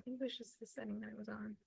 I think it was just the setting that it was on.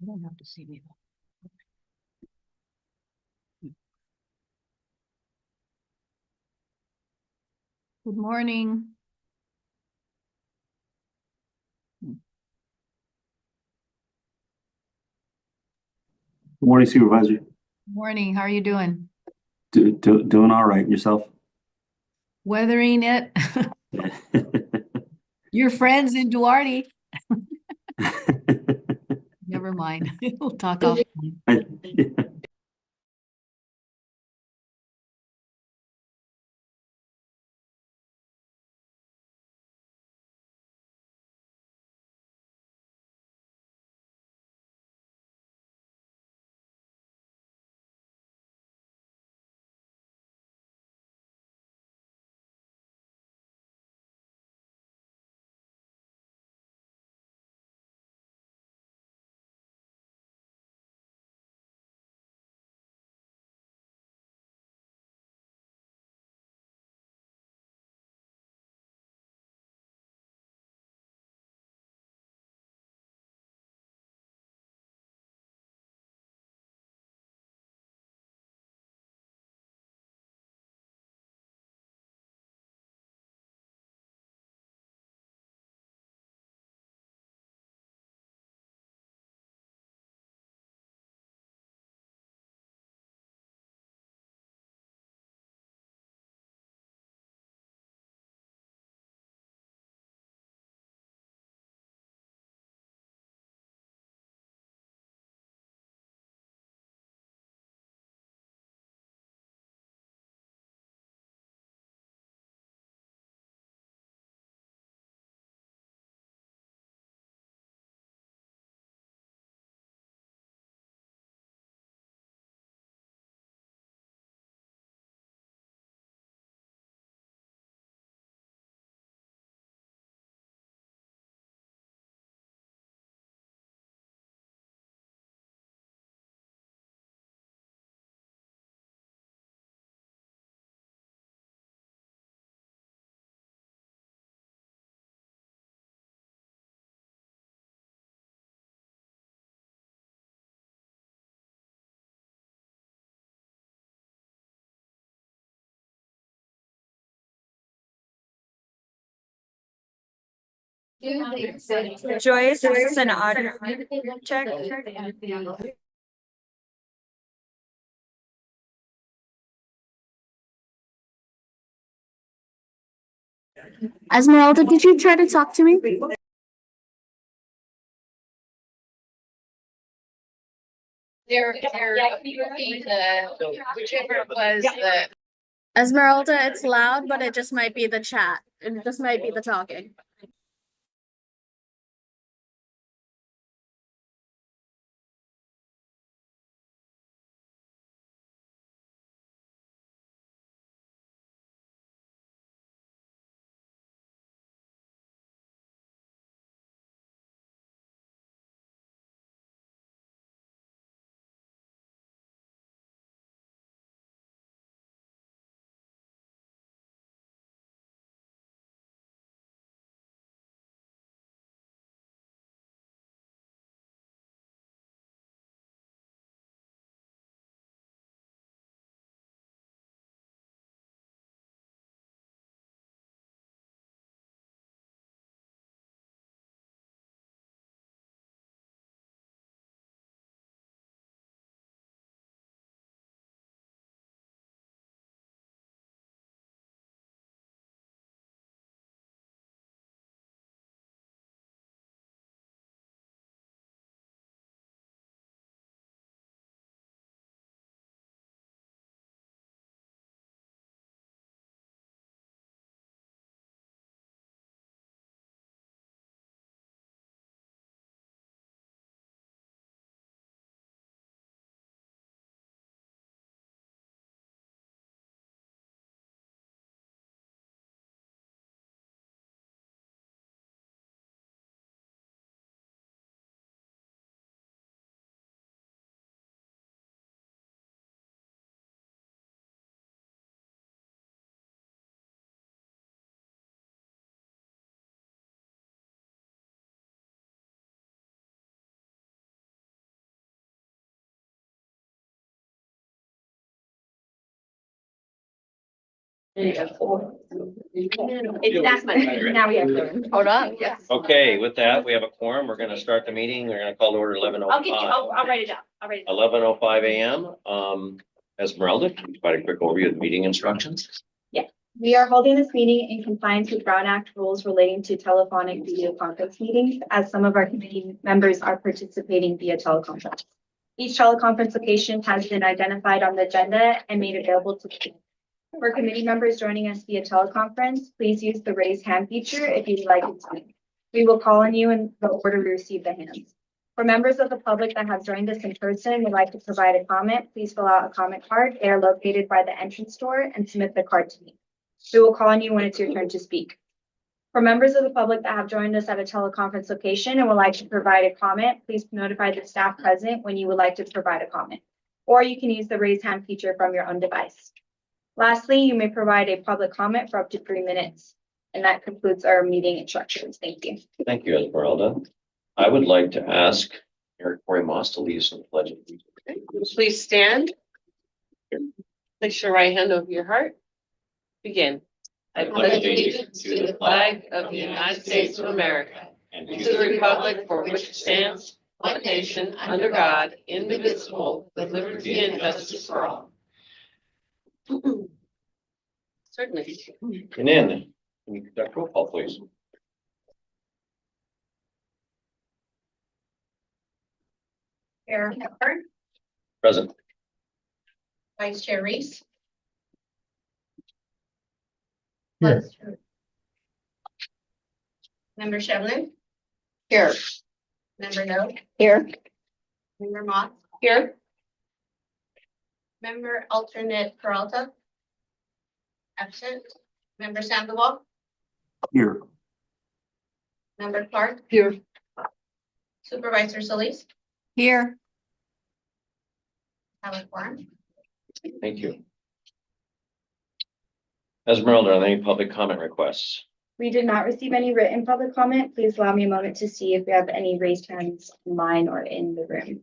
You don't have to see me. Good morning. Good morning, Supervisor. Morning. How are you doing? Doing all right. Yourself? Weathering it. Your friends in Duarte. Never mind. We'll talk offline. Joyce, is this an audio check? Esmeralda, did you try to talk to me? Whichever was the. Esmeralda, it's loud, but it just might be the chat. It just might be the talking. That's my, now we have. Hold on, yes. Okay, with that, we have a quorum. We're gonna start the meeting. We're gonna call to order 11:05. I'll write it down. I'll write it down. 11:05 a.m. Esmeralda, can you provide a quick overview of the meeting instructions? We are holding this meeting in compliance with Brown Act rules relating to telephonic video conference meetings, as some of our committee members are participating via teleconference. Each teleconference location has been identified on the agenda and made available to the for committee members joining us via teleconference, please use the raise hand feature if you'd like to speak. We will call on you in the order we receive the hands. For members of the public that have joined us in person and would like to provide a comment, please fill out a comment card. They are located by the entrance door and submit the card to me. We will call on you when it's your turn to speak. For members of the public that have joined us at a teleconference location and would like to provide a comment, please notify the staff present when you would like to provide a comment. Or you can use the raise hand feature from your own device. Lastly, you may provide a public comment for up to 3 minutes. And that concludes our meeting instructions. Thank you. Thank you, Esmeralda. I would like to ask Eric Corey Moss to lead us in the pledge of allegiance. Please stand. Place your right hand over your heart. Begin. I pledge allegiance to the flag of the United States of America and to the republic for which it stands, one nation, under God, indivisible, with liberty and justice for all. Certainly. And then, can you conduct roll call, please? Chair Hepburn, Present. Vice Chair Reese. Here. Member Shevlin, Here. Member No, Here. Member Moss, Here. Member Alternate Peralta. Absent. Member Sandoval, Here. Member Clark, Here. Supervisor Solis, Here. have a quorum. Thank you. Esmeralda, are there any public comment requests? We did not receive any written public comment. Please allow me a moment to see if we have any raised hands online or in the room.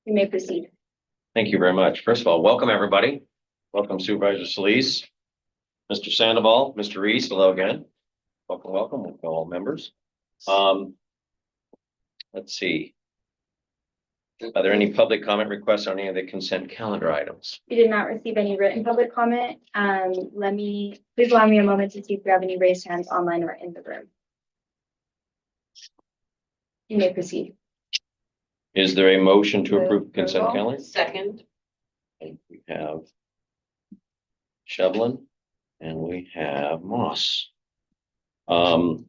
You may proceed. Thank you very much. First of all, welcome everybody. Welcome Supervisor Solis, Mr. Sandoval, Mr. Reese, hello again. Welcome, welcome, all members. Let's see. Are there any public comment requests on any of the consent calendar items? We did not receive any written public comment. Please allow me a moment to see if we have any raised hands online or in the room. You may proceed. Is there a motion to approve consent Roll call. calendar? Second. We have Shevlin and we have Moss. And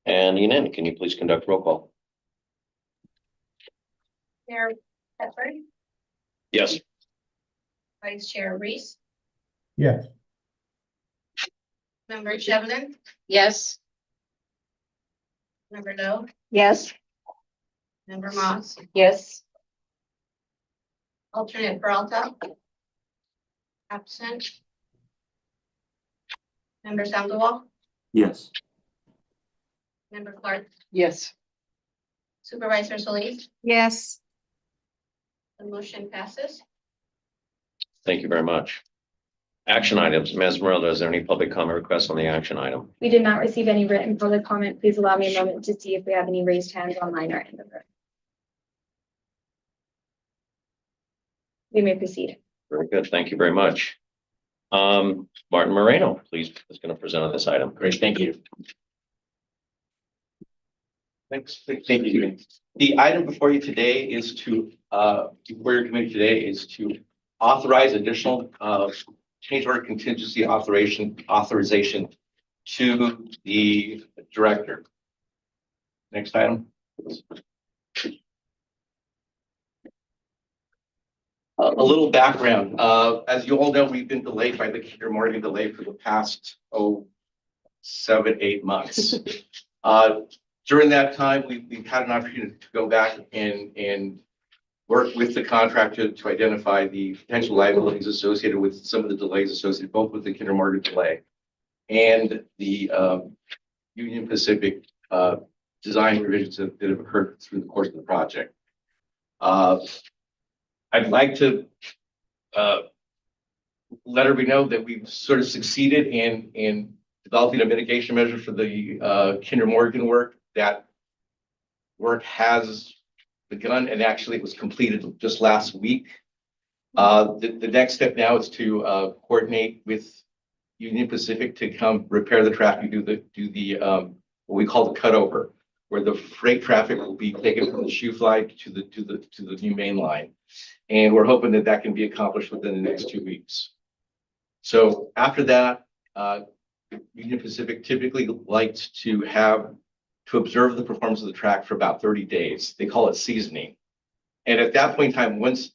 Yanin, can you please conduct roll call? Chair Hepburn, Yes. Vice Chair Reese, Yes. Member Shevlin, Yes. Member No, Yes. Member Moss, Yes. Alternate Peralta. Absent. Member Sandoval, Yes. Member Clark, Yes. Supervisor Solis, Yes. the motion passes. Thank you very much. Action items, Ms. Esmeralda, is there any public comment requests on the action item? We did not receive any written public comment. Please allow me a moment to see if we have any raised hands online or in the room. You may proceed. Very good. Thank you very much. Martin Moreno, please, is going to present on this item. Great, thank you. Thanks, thank you. The item before you today is to, before your committee today is to authorize additional, change order contingency authorization to the director. Next item. A little background. As you all know, we've been delayed by the Kinder Morgan delay for the past, 7-8 months. During that time, we've had an opportunity to go back and work with the contractor to identify the potential liabilities associated with some of the delays associated both with the Kinder Morgan delay and the Union Pacific design revisions that have occurred through the course of the project. I'd like to let everybody know that we've sort of succeeded in developing a mitigation measure for the Kinder Morgan work. That work has begun, and actually it was completed just last week. The next step now is to coordinate with Union Pacific to come repair the traffic, do the what we call the cutover, where the freight traffic will be taken from the shoe fly to the new main line. And we're hoping that that can be accomplished within the next 2 weeks. So after that, Union Pacific typically likes to observe the performance of the track for about 30 days. They call it seasoning. And at that point in time, once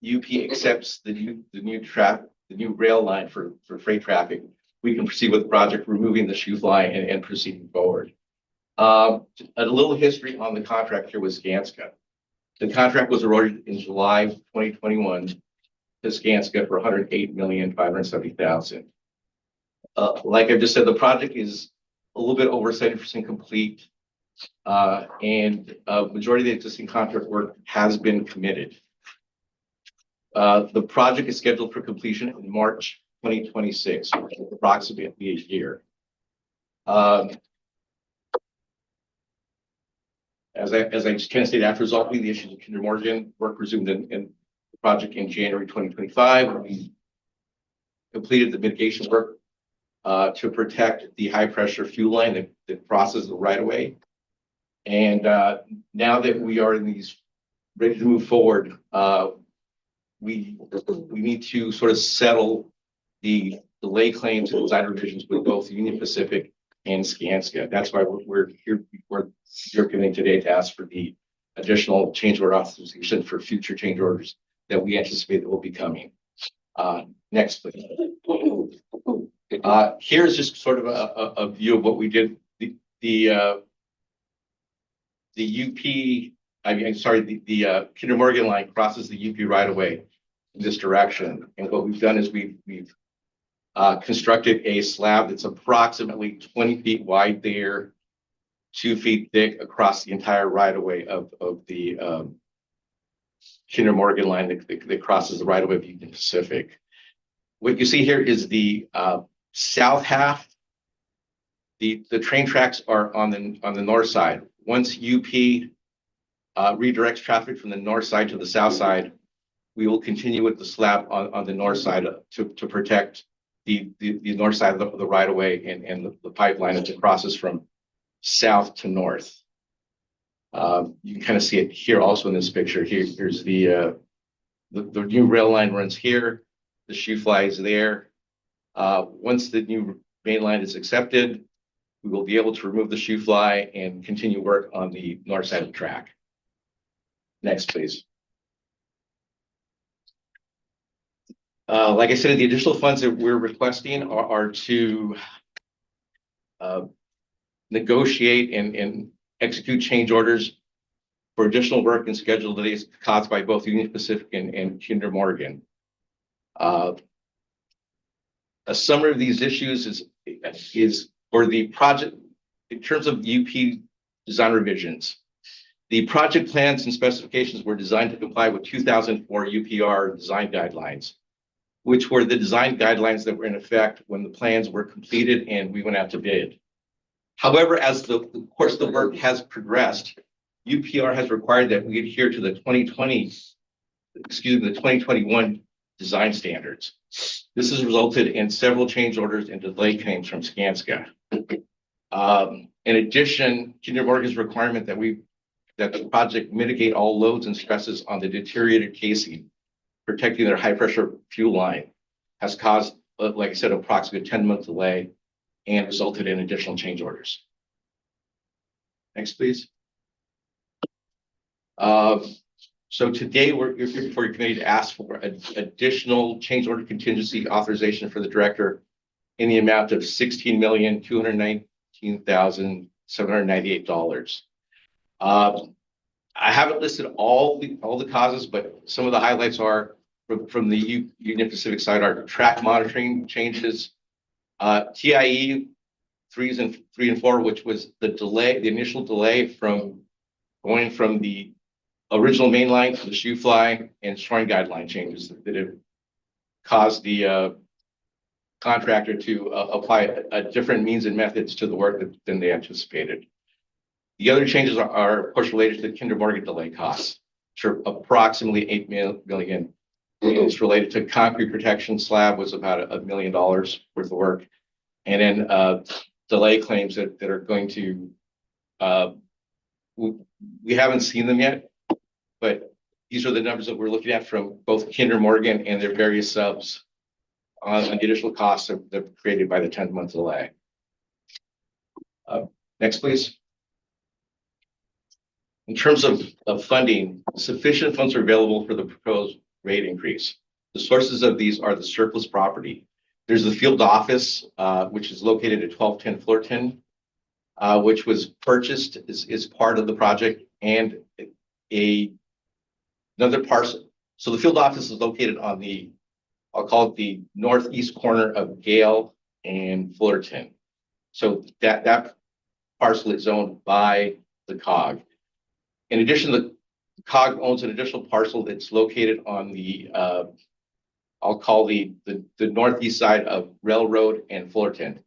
UP accepts the new rail line for freight traffic, we can proceed with the project, removing the shoe fly and proceeding forward. A little history on the contract here with Skanska. The contract was awarded in July 2021 to Skanska for $108,570,000. Like I just said, the project is a little bit over 70% complete, and majority of the existing contract work has been committed. The project is scheduled for completion in March 2026, approximately a year. As I just kind of stated, after resolving the issues of Kinder Morgan, work resumed in the project in January 2025. We completed the mitigation work to protect the high pressure fuel line that crosses the right of way. And now that we are ready to move forward, we need to sort of settle the delay claims and design revisions with both Union Pacific and Skanska. That's why we're here today to ask for the additional change order authorization for future change orders that we anticipate that will be coming. Next, please. Here's just sort of a view of what we did. The Kinder Morgan line crosses the UP right away in this direction. And what we've done is we've constructed a slab that's approximately 20 feet wide there, 2 feet thick across the entire right of way of the Kinder Morgan line that crosses the right of way of Union Pacific. What you see here is the south half. The train tracks are on the north side. Once UP redirects traffic from the north side to the south side, we will continue with the slab on the north side to protect the north side of the right of way and the pipeline as it crosses from south to north. You can kind of see it here also in this picture. Here's the new rail line runs here. The shoe fly is there. Once the new main line is accepted, we will be able to remove the shoe fly and continue work on the north side of the track. Next, please. Like I said, the additional funds that we're requesting are to negotiate and execute change orders for additional work and schedule delays caused by both Union Pacific and Kinder Morgan. A summary of these issues is for the project in terms of UP design revisions. The project plans and specifications were designed to comply with 2004 UPR design guidelines, which were the design guidelines that were in effect when the plans were completed and we went out to bid. However, as the course of the work has progressed, UPR has required that we adhere to the 2021 design standards. This has resulted in several change orders and delay claims from Skanska. In addition, Kinder Morgan's requirement that the project mitigate all loads and stresses on the deteriorated casing, protecting their high pressure fuel line, has caused, like I said, approximately a 10-month delay and resulted in additional change orders. Next, please. So today we're here before your committee to ask for additional change order contingency authorization for the director in the amount of $16,219,798. I haven't listed all the causes, but some of the highlights are from the Union Pacific side are track monitoring changes, TIE 3 and 4, which was the initial delay from going from the original main line to the shoe fly and shoring guideline changes that have caused the contractor to apply a different means and methods to the work than they anticipated. The other changes are of course related to the Kinder Morgan delay costs, which are approximately $8 million. It's related to concrete protection slab was about $1 million worth of work. And then delay claims that are going to, we haven't seen them yet, but these are the numbers that we're looking at from both Kinder Morgan and their various subs on the additional costs that are created by the 10-month delay. Next, please. In terms of funding, sufficient funds are available for the proposed rate increase. The sources of these are the surplus property. There's the field office, which is located at 1210 Fullerton, which was purchased as part of the project, and another parcel. So the field office is located on the, I'll call it the northeast corner of Gale and Fullerton. So that parcel is owned by the COG. In addition, the COG owns an additional parcel that's located on the, I'll call the northeast side of Railroad and Fullerton.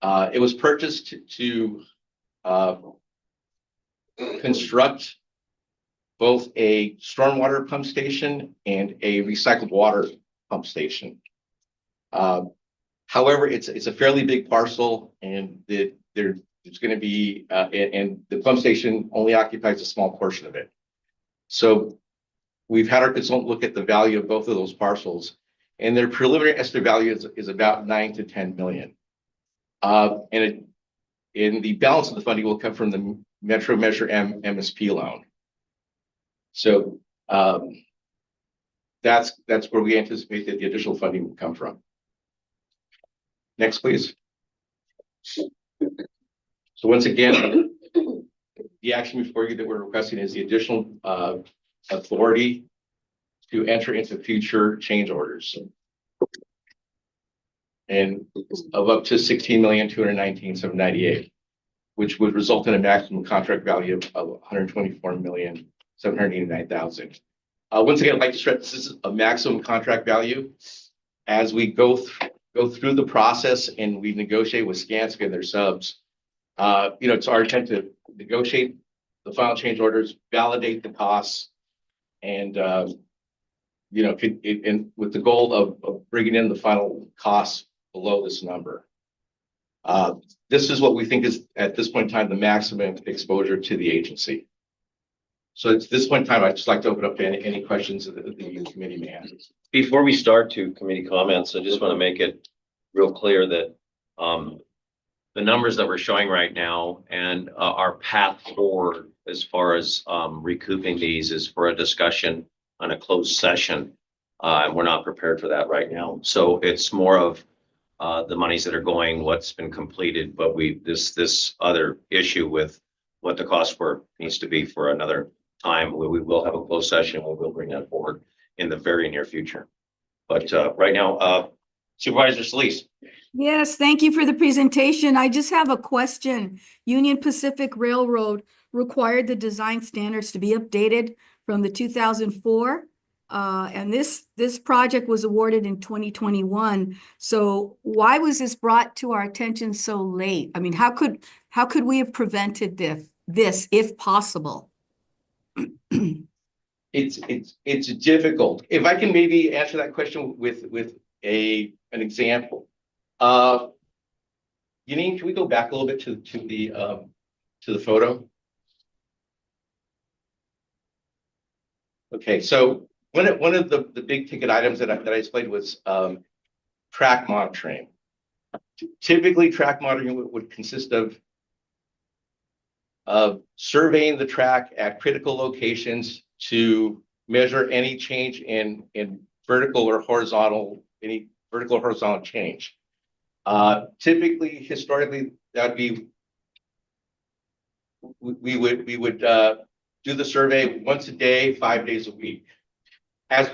It was purchased to construct both a stormwater pump station and a recycled water pump station. However, it's a fairly big parcel, and there's going to be, and the pump station only occupies a small portion of it. So we've had our consultant look at the value of both of those parcels, and their preliminary estimate value is about 9 to 10 million. And the balance of the funding will come from the Metro Measure M MSP loan. So that's where we anticipate that the additional funding will come from. Next, please. So once again, the action before you that we're requesting is the additional authority to enter into future change orders, and of up to $16,219,798, which would result in a maximum contract value of $124,789,000. Once again, I'd like to stress this is a maximum contract value. As we go through the process and we negotiate with Skanska and their subs, it's our intent to negotiate the final change orders, validate the costs, and and with the goal of bringing in the final costs below this number. This is what we think is at this point in time the maximum exposure to the agency. So at this point in time, I'd just like to open up to any questions that the committee may have. Before we start to committee comments, I just want to make it real clear that the numbers that we're showing right now and our path forward as far as recouping these is for a discussion on a closed session. And we're not prepared for that right now. So it's more of the monies that are going, what's been completed, but this other issue with what the cost for needs to be for another time. We will have a closed session. We will bring that forward in the very near future. But right now, Supervisor Solis. Yes, thank you for the presentation. I just have a question. Union Pacific Railroad required the design standards to be updated from the 2004. And this project was awarded in 2021. So why was this brought to our attention so late? I mean, how could we have prevented this if possible? It's difficult. If I can maybe answer that question with an example. Yanine, can we go back a little bit to the photo? Okay, so one of the big ticket items that I displayed was track monitoring. Typically, track monitoring would consist of surveying the track at critical locations to measure any change in vertical or horizontal, any vertical or horizontal change. Typically, historically, that'd be we would do the survey once a day, 5 days a week. As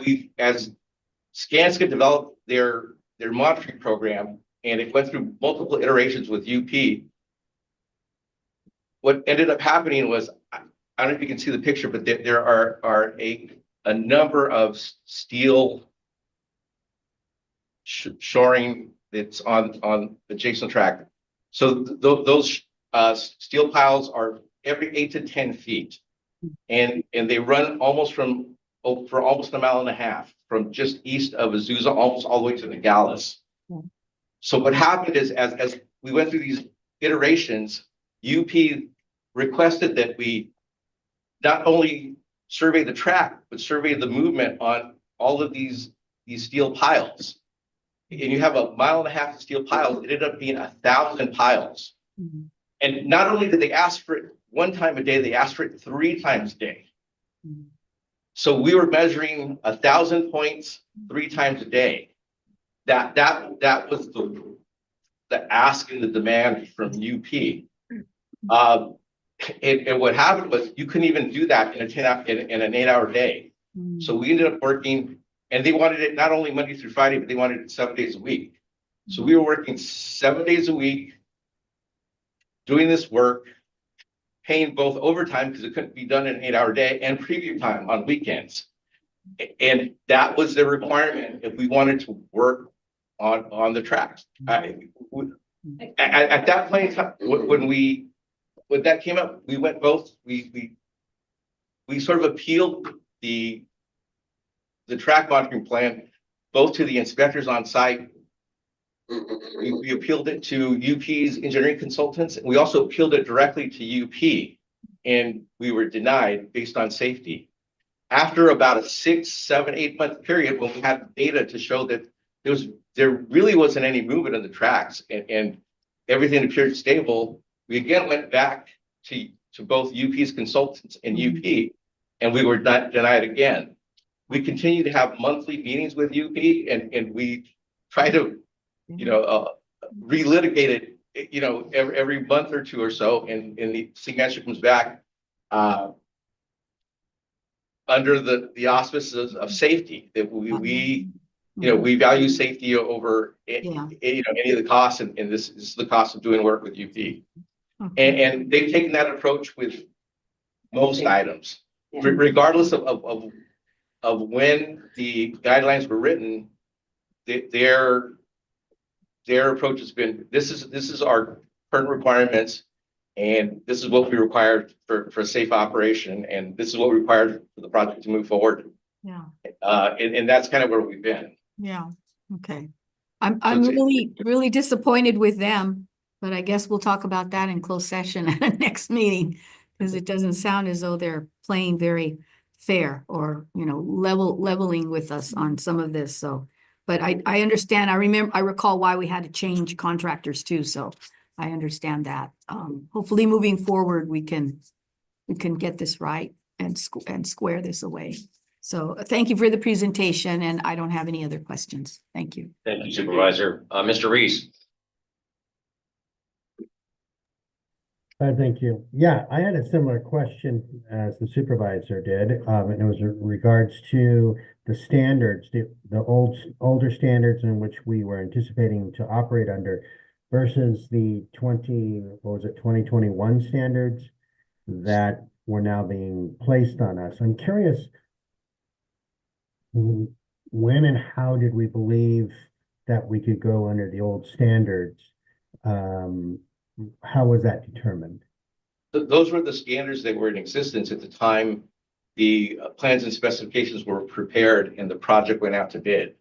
Skanska developed their monitoring program, and it went through multiple iterations with UP, what ended up happening was I I don't know if you can see the picture, but there are a number of steel shoring that's on adjacent track. So those steel piles are every 8 to 10 feet. And they run almost for almost a mile and a half from just east of Azusa, almost all the way to Nogales. So what happened is as we went through these iterations, UP requested that we not only survey the track, but survey the movement on all of these steel piles. And you have a mile and a half of steel piles, it ended up being 1,000 piles. And not only did they ask for it one time a day, they asked for it 3 times a day. So we were measuring 1,000 points 3 times a day. That was the ask and the demand from UP. And what happened was you couldn't even do that in an 8-hour day. So we ended up working, and they wanted it not only Monday through Friday, but they wanted it 7 days a week. So we were working 7 days a week, doing this work, paying both overtime because it couldn't be done in an 8-hour day, and preview time on weekends. And that was the requirement if we wanted to work on the tracks. At that point in time, when that came up, we went both. We sort of appealed the track monitoring plan both to the inspectors on site. We appealed it to UP's engineering consultants. We also appealed it directly to UP, and we were denied based on safety. After about a 6, 7, 8 month period, when we had data to show that there really wasn't any movement on the tracks and everything appeared stable, we again went back to both UP's consultants and UP, and we were denied again. We continue to have monthly meetings with UP, and we try to, relitigate it, every month or 2 or so, and the same answer comes back under the auspices of safety, that we value safety over any of the costs, and this is the cost of doing work with UP. And they've taken that approach with most items, regardless of when the guidelines were written. Their approach has been, this is our current requirements, and this is what we required for safe operation, and this is what we required for the project to move forward. And that's kind of where we've been. Okay. I'm really disappointed with them, but I guess we'll talk about that in closed session at the next meeting, because it doesn't sound as though they're playing very fair or, leveling with us on some of this. So, but I understand. I recall why we had to change contractors too. So I understand that. Hopefully moving forward, we can get this right and square this away. So thank you for the presentation, and I don't have any other questions. Thank you. Thank you, Supervisor. Mr. Reese. Thank you. Yeah, I had a similar question as the supervisor did, and it was in regards to the standards, the older standards in which we were anticipating to operate under versus the 2021 standards that were now being placed on us. I'm curious, when and how did we believe that we could go under the old standards? How was that determined? Those were the standards that were in existence at the time the plans and specifications were prepared and the project went out to bid.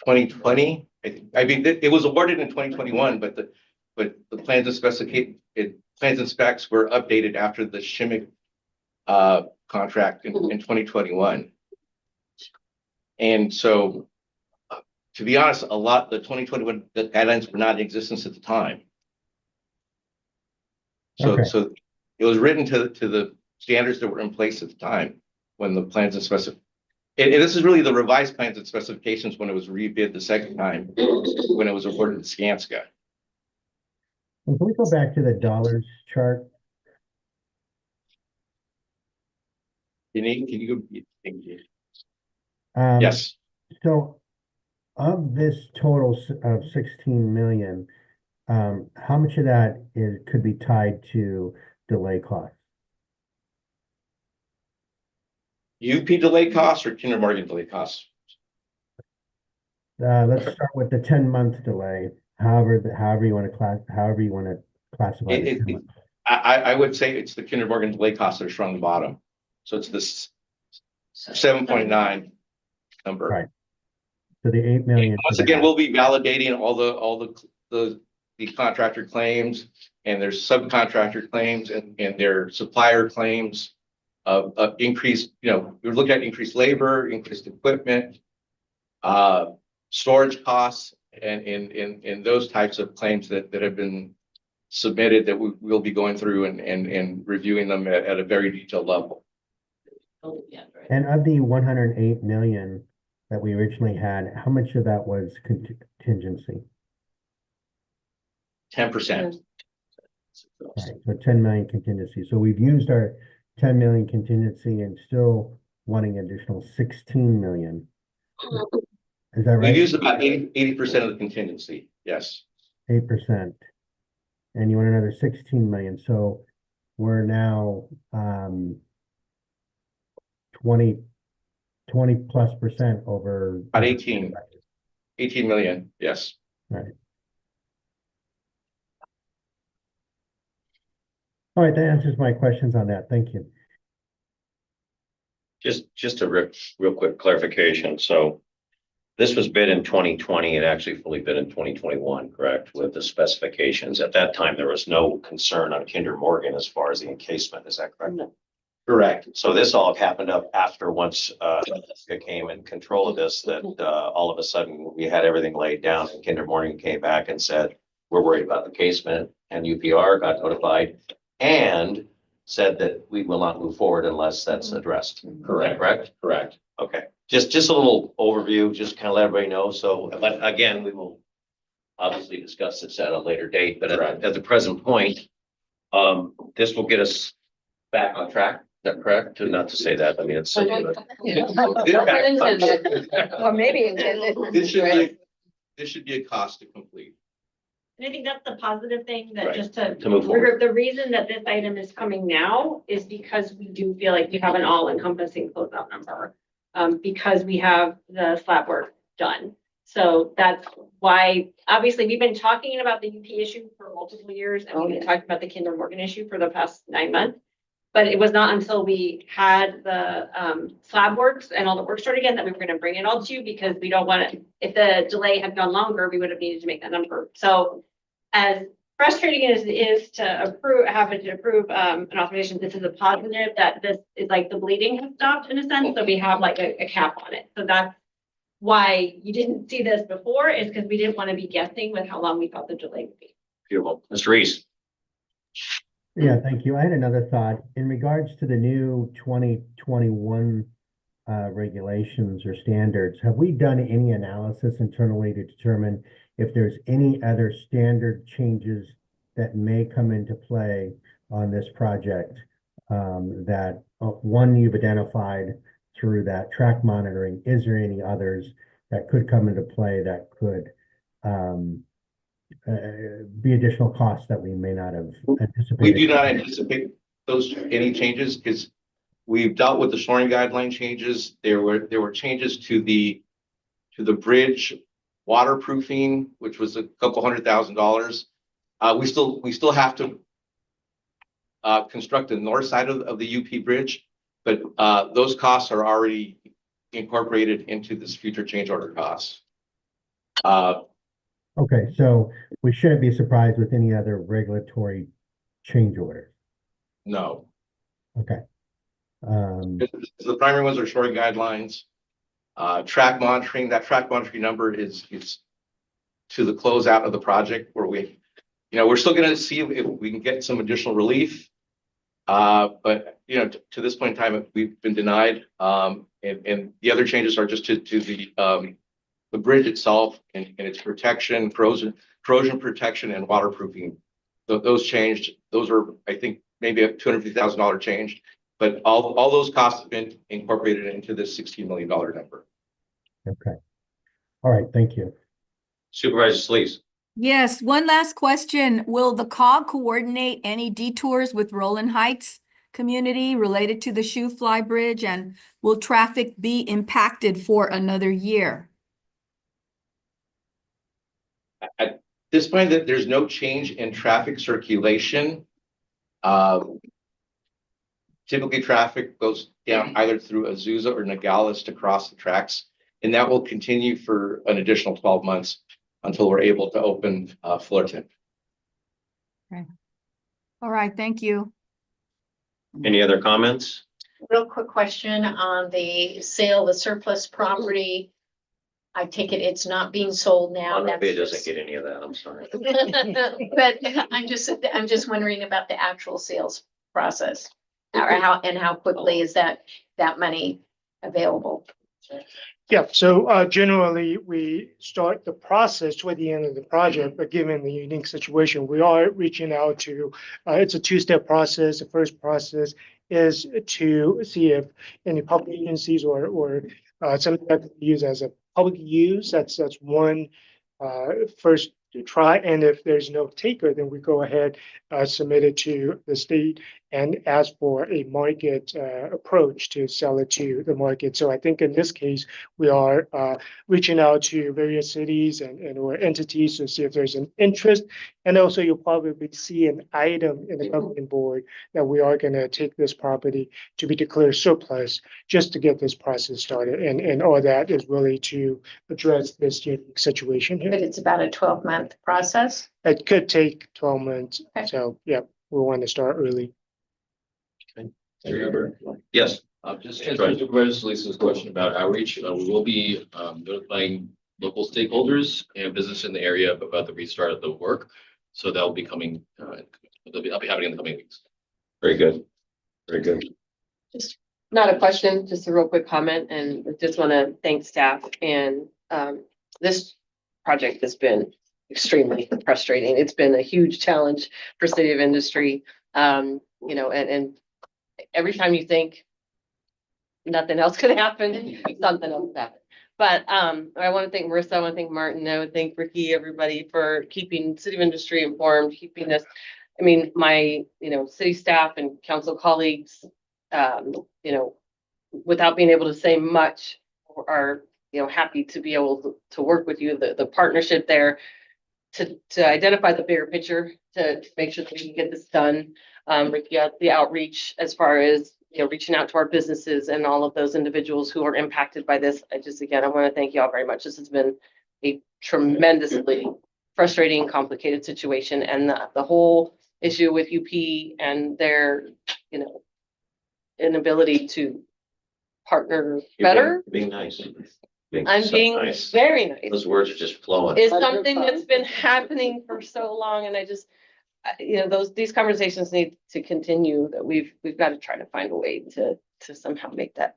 2020, I mean, it was awarded in 2021, but the plans and specs were updated after the Shimmick contract in 2021. And so, to be honest, a lot the 2021 guidelines were not in existence at the time. So it was written to the standards that were in place at the time when the plans and specifications. And this is really the revised plans and specifications when it was rebid the second time, when it was awarded to Skanska. Can we go back to the dollars chart? Can you go? Thank you. Um, Yes. So of this total of 16 million, how much of that could be tied to delay costs? UP delay costs or Kinder Morgan delay costs? Let's start with the 10-month delay, however you want to classify It- it. it- I would say it's the Kinder Morgan delay costs that are shown on the bottom. So it's this 7.9 number. Right. So the 8 million. Once again, we'll be validating all the contractor claims and their subcontractor claims and their supplier claims of increased, we're looking at increased labor, increased equipment, storage costs, and those types of claims that have been submitted that we'll be going through and reviewing them at a very detailed level. And of the 108 million that we originally had, how much of that was contingency? 10%. Right, so 10 million contingency. So we've used our 10 million contingency and still wanting additional 16 million. Is that We've right? used about 80% of the contingency. Yes. 8%. And you want another 16 million. So we're now 20 plus percent over. About 18 million. Yes. Right. All right, that answers my questions on that. Thank you. Just a real quick clarification. So this was bid in 2020 and actually fully bid in 2021, correct? With the specifications. At that time, there was no concern on Kinder Morgan as far as the encasement. Is that correct? Correct. So this all happened up after once Jessica came in control of this, that all of a sudden we had everything laid down and Kinder Morgan came back and said, we're worried about the casement, and UPR got notified and said that we will not move forward unless that's addressed. Correct? Correct. Okay, just a little overview, just kind of let everybody know. So, but again, we will obviously discuss this at a later date, but at the present point, this will get us back on track. Is that correct? Not to say that, I mean, it's. Or maybe intended. This should be a cost to complete. And I think that's the positive thing that Right. just to move forward. the reason that this item is coming now is because we do feel like we have an all encompassing closeout number. Because we have the slab work done. So that's why, obviously, we've been talking about the UP issue for multiple years and we've been talking about the Kinder Morgan issue for the past 9 months. But it was not until we had the slab works and all the work started again that we were gonna bring it all to you because we don't want to, if the delay had gone longer, we would have needed to make that number. So as frustrating as it is to approve, having to approve an authorization, this is a positive that this is like the bleeding has stopped in a sense. So we have like a cap on it. So that's why you didn't see this before is because we didn't want to be guessing with how long we thought the delay would be. Beautiful. Mr. Reese. Yeah, thank you. I had another thought in regards to the new 2021 regulations or standards. Have we done any analysis internally to determine if there's any other standard changes that may come into play on this project that one you've identified through that track monitoring? Is there any others that could come into play that could be additional costs that we may not have anticipated? We do not anticipate any changes because we've dealt with the shoring guideline changes. There were changes to the bridge waterproofing, which was a couple $100,000. We still have to construct the north side of the UP bridge, but those costs are already incorporated into this future change order costs. Okay, so we shouldn't be surprised with any other regulatory change orders. No. Okay. The primary ones are shoring guidelines. Track monitoring, that track monitoring number is to the closeout of the project where we're still going to see if we can get some additional relief. But to this point in time, we've been denied. And the other changes are just to the bridge itself and its protection, corrosion protection and waterproofing. Those changed. Those are, I think, maybe a $250,000 change. But all those costs have been incorporated into this $16 million number. Okay. All right. Thank you. Supervisor Sleaze. Yes, one last question. Will the COG coordinate any detours with Roland Heights community related to the Shoe Fly Bridge? And will traffic be impacted for another year? At this point, that there's no change in traffic circulation. Typically, traffic goes down either through Azusa or Nogales to cross the tracks, and that will continue for an additional 12 months until we're able to open Fullerton. All right, thank you. Any other comments? Real quick question on the sale of the surplus property. I take it it's not being sold now. Monterey That's doesn't just- get any of that, I'm sorry. But I'm just wondering about the actual sales process. Or how quickly is that money available? Yeah, so generally, we start the process toward the end of the project, but given the unique situation, we are reaching out to, it's a two-step process. The first process is to see if any public agencies or something that could be used as a public use. That's one first try. And if there's no taker, then we go ahead, submit it to the state and ask for a market approach to sell it to the market. So I think in this case, we are reaching out to various cities and or entities to see if there's an interest. And also you'll probably see an item in the governing board that we are going to take this property to be declared surplus just to get this process started. And all that is really to address this unique situation But here. it's about a 12-month process. It could take 12 months. Okay. So yeah, we want to start early. Yes, Just to answer Supervisor Solis's question about outreach, we will be notifying local stakeholders and business in the area about the restart of the work. So that'll be coming, I'll be having in the coming weeks. very good. Very good. Not a question, just a real quick comment, and I just want to thank staff. And this project has been extremely frustrating. It's been a huge challenge for City of Industry. You know, and every time you think nothing else could happen, something else happens. But I want to thank Marissa, I want to thank Martin, I would thank Ricky, everybody for keeping City of Industry informed, keeping this. I mean, my, city staff and council colleagues, without being able to say much, are, happy to be able to work with you, the partnership there to identify the bigger picture, to make sure that we can get this done. Ricky, the outreach as far as, reaching out to our businesses and all of those individuals who are impacted by this. I want to thank you all very much. This has been a tremendously frustrating, complicated situation, and the whole issue with UP and their, inability to partner better. Being nice. I'm so being nice. very nice. Those words are just flowing. Is something that's been happening for so long, and I just, these conversations need to continue. That we've got to try to find a way to somehow make that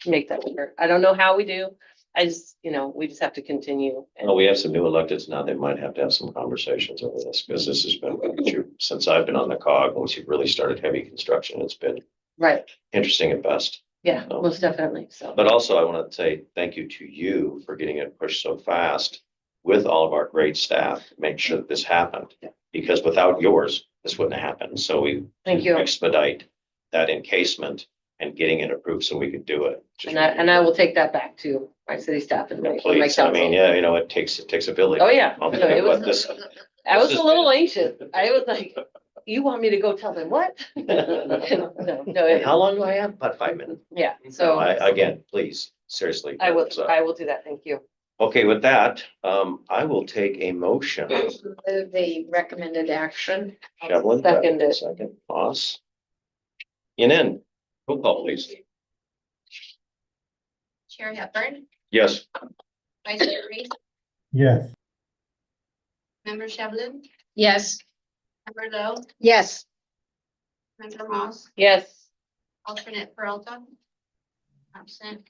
work. I don't know how we do. I just, we just have to continue. Well, we have some new electeds now. They might have to have some conversations over this, because this has been since I've been on the COG. Once you've really started heavy construction, it's been Right. interesting at best. Yeah, most definitely. So, But also, I want to say thank you to you for getting it pushed so fast with all of our great staff, to make sure that this happened. Because without yours, this wouldn't have happened. So we thank you. expedite that encasement and getting it approved so we could do it. And I will take that back to my city staff and my Please, I mean, council. it takes a village. Oh, yeah. I'll No, tell you it what, was- this- I was this a is- little anxious. I was like, you want me to go tell them what? No, And how long do I have? About 5 minutes. yeah, so Again, please, seriously. I will So- do that. Thank you. Okay, with that, I will take a motion. The recommended action. Shevlin, Second it. second, Moss. Yan, roll call, please. Chair Hepburn, Yes. Vice Chair Reese, Yes. Member Shevlin, Yes. Member Lowe, Yes. Member Moss, Yes. alternate Peralta. Absent.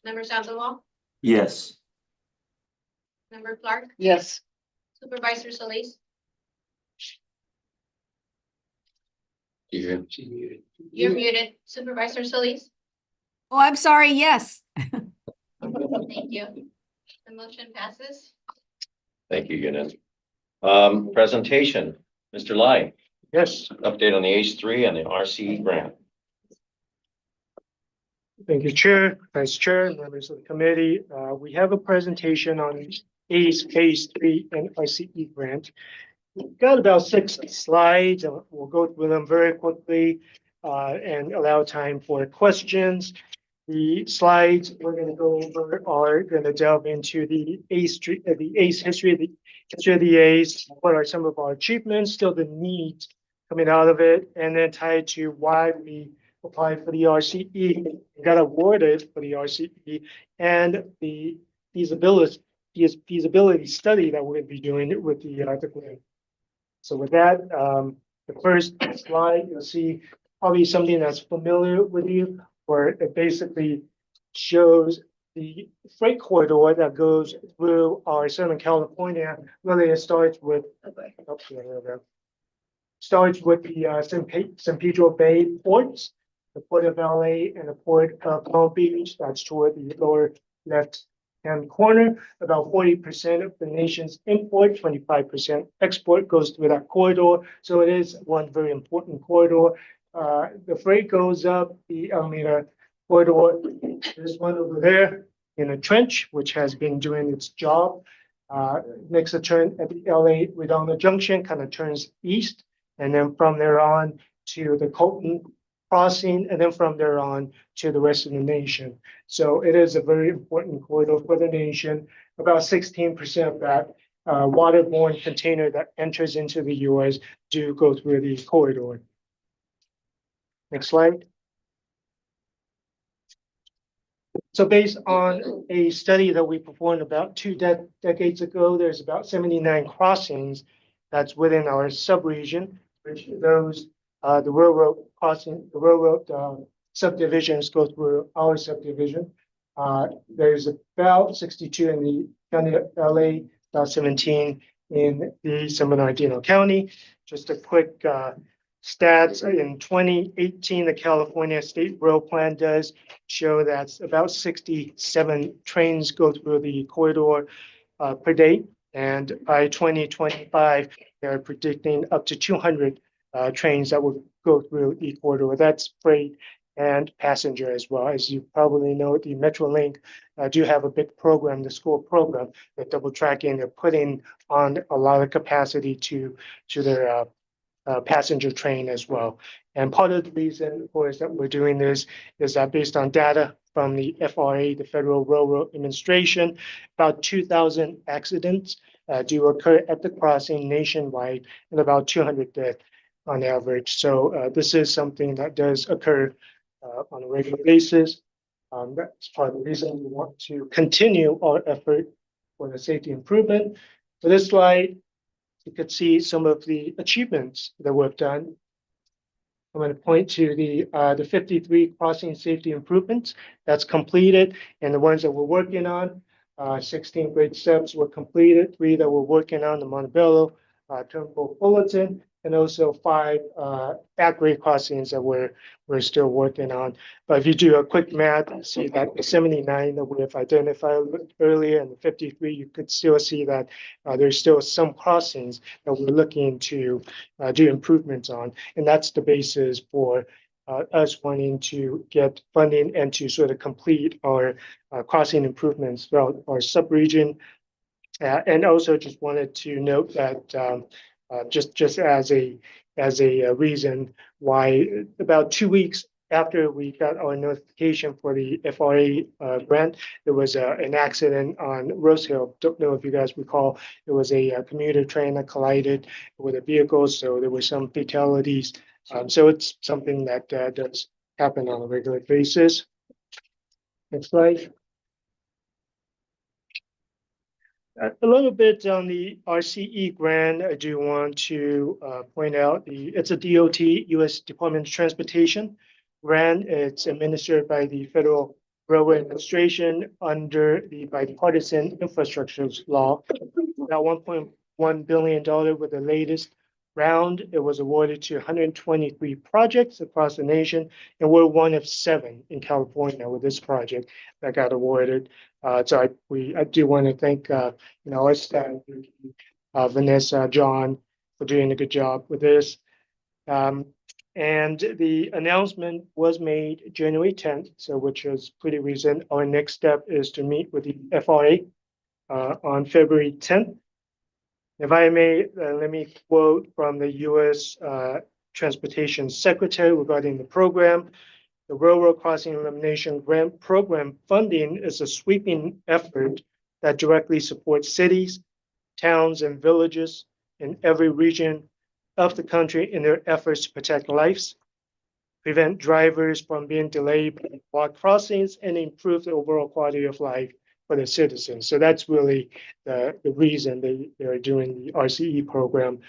Member Sandoval, Yes. Member Clark, Yes. Supervisor Solis, You're you're muted. Supervisor Solis, Oh, I'm sorry, yes. thank you. The motion passes. Thank you, Yunin. Presentation, Mr. Lai, Yes, update on the H3 and the RCE grant. thank you, Chair, Vice Chair, members of the committee. We have a presentation on ACE Phase 3 and RCE grant. We've got about 6 slides. We'll go through them very quickly and allow time for questions. The slides we're going to go over are going to delve into the ACE history, the history of the ACE, what are some of our achievements, still the needs coming out of it, and then tie it to why we applied for the RCE, got awarded for the RCE, and the feasibility study that we're going to be doing with the grant. So with that, the first slide, you'll see probably something that's familiar with you, where it basically shows the freight corridor that goes through our Southern California. Really, it starts with the San Pedro Bay ports, the Port of LA and the Port of Palm Beach. That's toward the lower left-hand corner. About 40% of the nation's import, 25% export goes through that corridor. So it is one very important corridor. The freight goes up the Alameda corridor. There's one over there in a trench, which has been doing its job. Makes a turn at the LA Redondo Junction, kind of turns east, and then from there on to the Colton crossing, and then from there on to the rest of the nation. So it is a very important corridor for the nation. About 16% of that waterborne container that enters into the US do go through the corridor. Next slide. So based on a study that we performed about 2 decades ago, there's about 79 crossings that's within our subregion, which those the railroad crossing, the railroad subdivisions go through our subdivision. There's about 62 in the county of LA, about 17 in the San Bernardino County. Just a quick stats. In 2018, the California State Rail Plan does show that about 67 trains go through the corridor per day. And by 2025, they're predicting up to 200 trains that will go through the corridor. That's freight and passenger as well. As you probably know, the Metrolink do have a big program, the school program, that double tracking. They're putting on a lot of capacity to their passenger train as well. And part of the reason, of course, that we're doing this is that based on data from the FRA, the Federal Railroad Administration, about 2,000 accidents do occur at the crossing nationwide, and about 200 deaths on average. So this is something that does occur on a regular basis. That's part of the reason we want to continue our effort for the safety improvement. For this slide, you could see some of the achievements that we've done. I'm going to point to the 53 crossing safety improvements that's completed, and the ones that we're working on. 16 great steps were completed, 3 that we're working on, the Montebello Turnbull Fullerton, and also 5 at-grade crossings that we're still working on. But if you do a quick math, you see that the 79 that we have identified earlier and the 53, you could still see that there's still some crossings that we're looking to do improvements on. And that's the basis for us wanting to get funding and to sort of complete our crossing improvements throughout our subregion. And also just wanted to note that just as a reason why, about 2 weeks after we got our notification for the FRA grant, there was an accident on Rose Hill. Don't know if you guys recall. It was a commuter train that collided with a vehicle, so there were some fatalities. So it's something that does happen on a regular basis. Next slide. A little bit on the RCE grant, I do want to point out it's a DOT, U.S. Department of Transportation grant. It's administered by the Federal Railway Administration under the Bipartisan Infrastructure Law. About $1.1 billion with the latest round. It was awarded to 123 projects across the nation, and we're one of 7 in California with this project that got awarded. So I do want to thank our staff, Vanessa, John, for doing a good job with this. And the announcement was made January 10th, so which is pretty recent. Our next step is to meet with the FRA on February 10th. If I may, let me quote from the U.S. Transportation Secretary regarding the program. The Railroad Crossing Elimination Grant Program funding is a sweeping effort that directly supports cities, towns, and villages in every region of the country in their efforts to protect lives, prevent drivers from being delayed by blocked crossings, and improve the overall quality of life for the citizens. So that's really the reason they are doing the RCE program.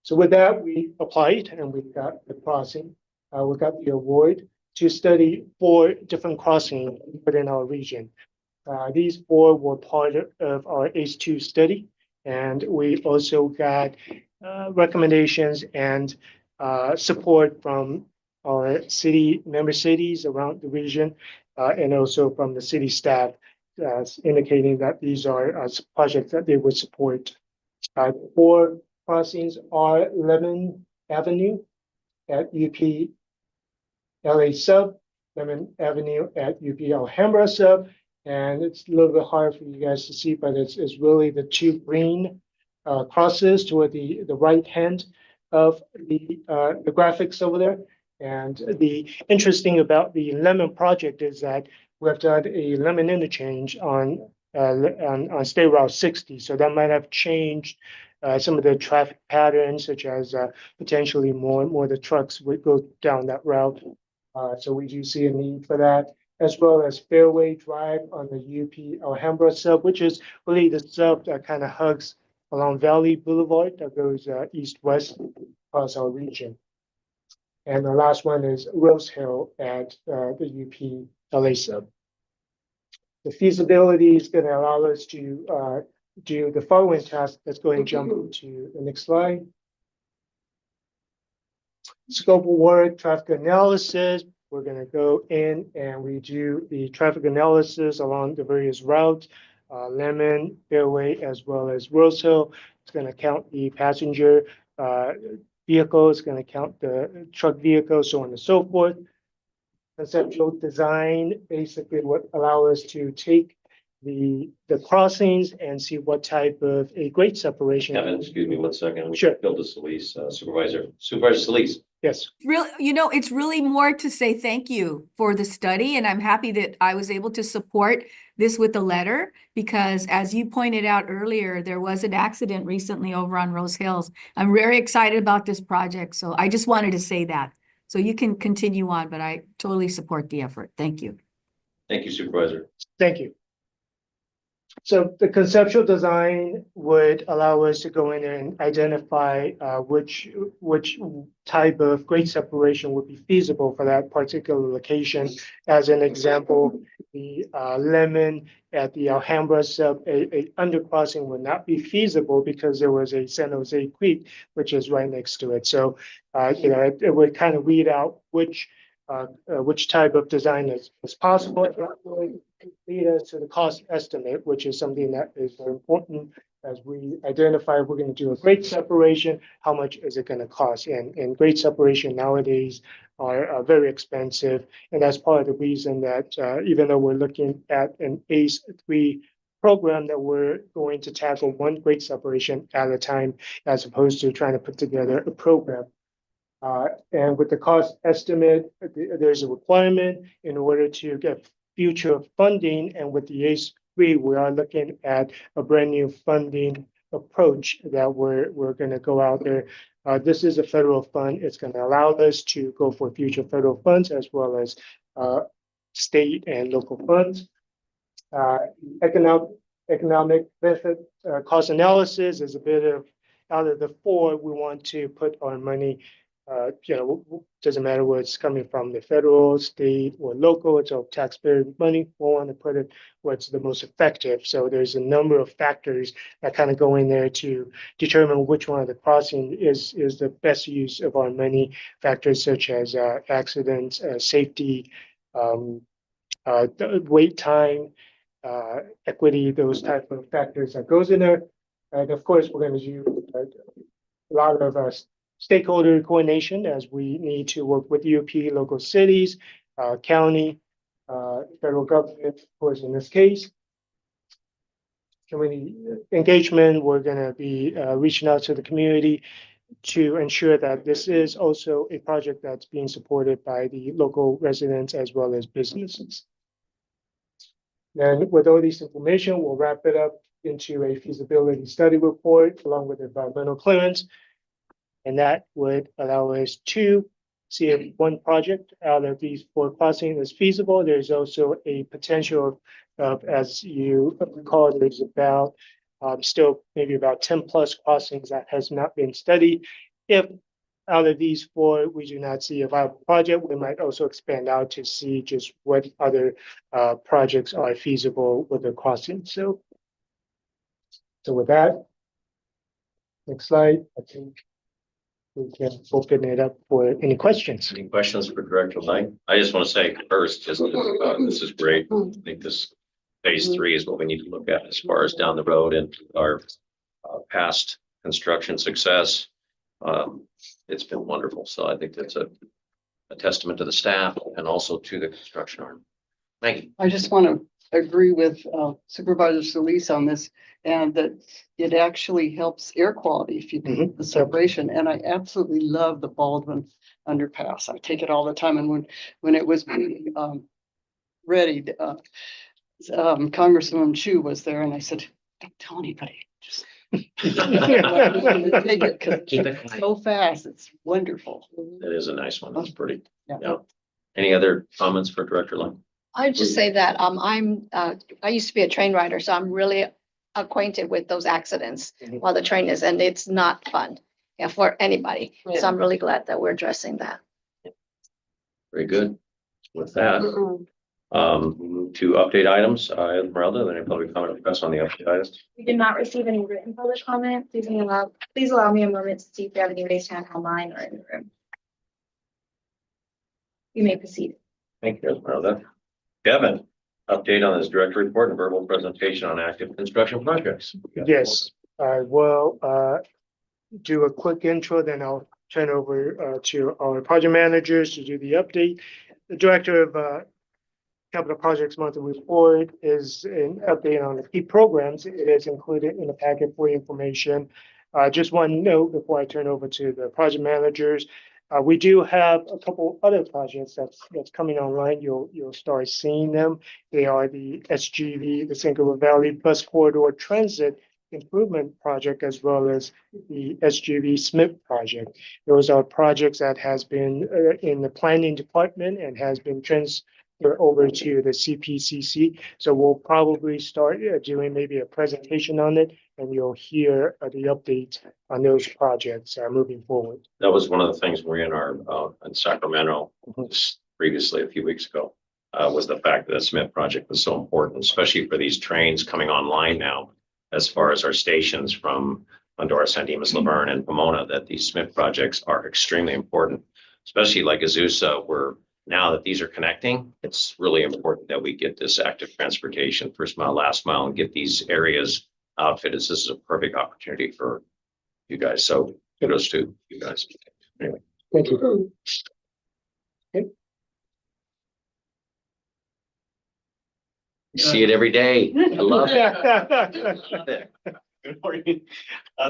So with that, we applied and we got the crossing. We got the award to study 4 different crossings within our region. These 4 were part of our ACE2 study, and we also got recommendations and support from our member cities around the region, and also from the city staff, indicating that these are projects that they would support. 4 crossings are Lemon Avenue at UP LA Sub, Lemon Avenue at UP Alhambra Sub, and it's a little bit hard for you guys to see, but it's really the 2 green crosses toward the right hand of the graphics over there. And the interesting about the Lemon project is that we have done a Lemon interchange on State Route 60, so that might have changed some of the traffic patterns, such as potentially more of the trucks would go down that route. So we do see a need for that, as well as Fairway Drive on the UP Alhambra sub, which is really the sub that kind of hugs along Valley Boulevard that goes east-west across our region. And the last one is Rose Hill at the UP LA sub. The feasibility is going to allow us to do the following task. Let's go ahead and jump to the next slide. Scope of work, traffic analysis. We're going to go in and we do the traffic analysis along the various routes, Lemon, Fairway, as well as Rose Hill. It's going to count the passenger vehicle. It's going to count the truck vehicle, so on and so forth. Conceptual design basically would allow us to take the crossings and see what type of a grade separation. Kevin, excuse me 1 second. Sure. Bill Solis, Supervisor Solis. Yes. Really, it's really more to say thank you for the study, and I'm happy that I was able to support this with a letter, because as you pointed out earlier, there was an accident recently over on Rose Hills. I'm very excited about this project, so I just wanted to say that. So you can continue on, but I totally support the effort. Thank you. Thank you, Supervisor. Thank you. So the conceptual design would allow us to go in and identify which type of grade separation would be feasible for that particular location. As an example, the Lemon at the Alhambra sub, a undercrossing would not be feasible because there was a San Jose Creek, which is right next to it. So, it would kind of weed out which type of design is possible. It would lead us to the cost estimate, which is something that is very important as we identify if we're going to do a grade separation, how much is it going to cost? And grade separation nowadays are very expensive. And that's part of the reason that even though we're looking at an ACE3 program, that we're going to tackle 1 grade separation at a time, as opposed to trying to put together a program. And with the cost estimate, there's a requirement in order to get future funding. And with the ACE3, we are looking at a brand new funding approach that we're going to go out there. This is a federal fund. It's going to allow us to go for future federal funds as well as state and local funds. Economic benefit cost analysis is a bit of, out of the 4, we want to put our money Doesn't matter where it's coming from, the federal, state, or local, it's all taxpayer money. We want to put it where it's the most effective. So there's a number of factors that kind of go in there to determine which one of the crossing is the best use of our money. Factors such as accidents, safety, the wait time, equity, those type of factors that goes in there. And of course, we're going to use a lot of stakeholder coordination as we need to work with UP, local cities, county, federal government, of course, in this case. Community engagement, we're going to be reaching out to the community to ensure that this is also a project that's being supported by the local residents as well as businesses. Then with all this information, we'll wrap it up into a feasibility study report along with environmental clearance. And that would allow us to see if one project out of these 4 crossings is feasible. There's also a potential of, as you recall, there's about still maybe about 10 plus crossings that has not been studied. If out of these 4, we do not see a viable project, we might also expand out to see just what other projects are feasible with the crossing. So with that, next slide, I think we can open it up for any questions. Any questions for Director Lang? I just want to say first, just this is great. I think this phase 3 is what we need to look at as far as down the road and our past construction success. It's been wonderful. So I think that's a testament to the staff and also to the construction arm. Thank you. I just want to agree with Supervisor Solis on this, and that it actually helps air quality if you do the separation. And I absolutely love the Baldwin underpass. I take it all the time. And when it was being ready, Congressman Chu was there, and I said, "Don't tell anybody. Just take it, 'cause Keep it it's so fast. It's wonderful." It is a nice one. That's pretty. Yeah. Yeah. Any other comments for Director Lang? I'd just say that I used to be a train rider, so I'm really acquainted with those accidents while the train is, and it's not fun, yeah, for anybody. So I'm really glad that we're addressing that. Very good. With that, move to update items. Esmeralda, any public comment requests on the update items? We did not receive any written public comment. Please allow me a moment to see if we have any raised hand online or in the room. You may proceed. Thank you, Esmeralda. Kevin, update on this director report and verbal presentation on active construction projects. Yes, I will do a quick intro, then I'll turn over to our project managers to do the update. The director of Capital Projects Monthly Report is an update on the key programs. It is included in the packet for information. Just one note before I turn over to the project managers. We do have a couple other projects that's coming online. You'll start seeing them. They are the SGV, the San Gabriel Valley Bus Corridor Transit Improvement Project, as well as the SGV Smith project. Those are projects that has been in the planning department and has been transferred over to the CPCC. So we'll probably start doing maybe a presentation on it, and you'll hear the updates on those projects moving forward. That was one of the things we in our in Sacramento previously a few weeks ago was the fact that the Smith project was so important, especially for these trains coming online now, as far as our stations from Glendora, San Dimas, Laverne, and Pomona, that these Smith projects are extremely important, especially like Azusa, where now that these are connecting, it's really important that we get this active transportation, first mile, last mile, and get these areas outfitted. This is a perfect opportunity for you guys. So kudos to you guys. Anyway. Thank you. Okay. You see it every day. I love it. Good morning.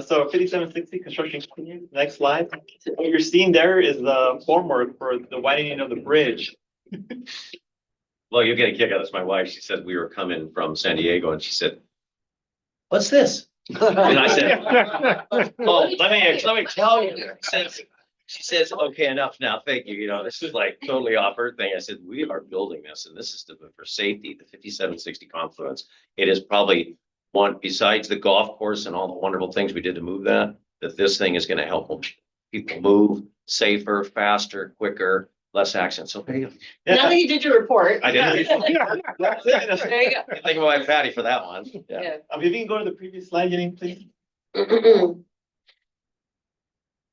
So 5760 construction continues. Next slide. What you're seeing there is the formwork for the widening of the bridge. Well, you'll get a kick out of this. My wife, she said we were coming from San Diego and she said, "What's this?" And I said, "Oh, let me tell you." She says, "Okay, enough now. Thank you. You know, this is like totally off her thing." I said, "We are building this, and this is for safety, the 5760 confluence. It is probably one, besides the golf course and all the wonderful things we did to move that this thing is going to help people move, safer, faster, quicker, less accidents. So there you go. Now that you did your report. I did. There you go. Think about Patty for that one. Yeah. Yeah. If you can go to the previous slide, Janine, please.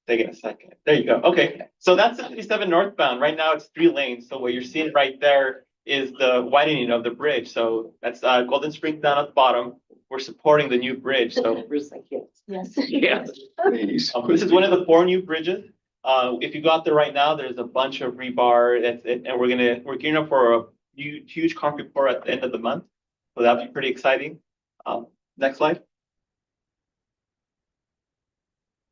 Take it a second. There you go. Okay, so that's 57 northbound. Right now it's 3 lanes. So what you're seeing right there is the widening of the bridge. So that's Golden Springs down at the bottom. We're supporting the new bridge. So Bruce, like, yes. Yeah. this is one of the 4 new bridges. If you go out there right now, there's a bunch of rebar and we're gearing up for a huge concrete pour at the end of the month. So that'll be pretty exciting. Next slide.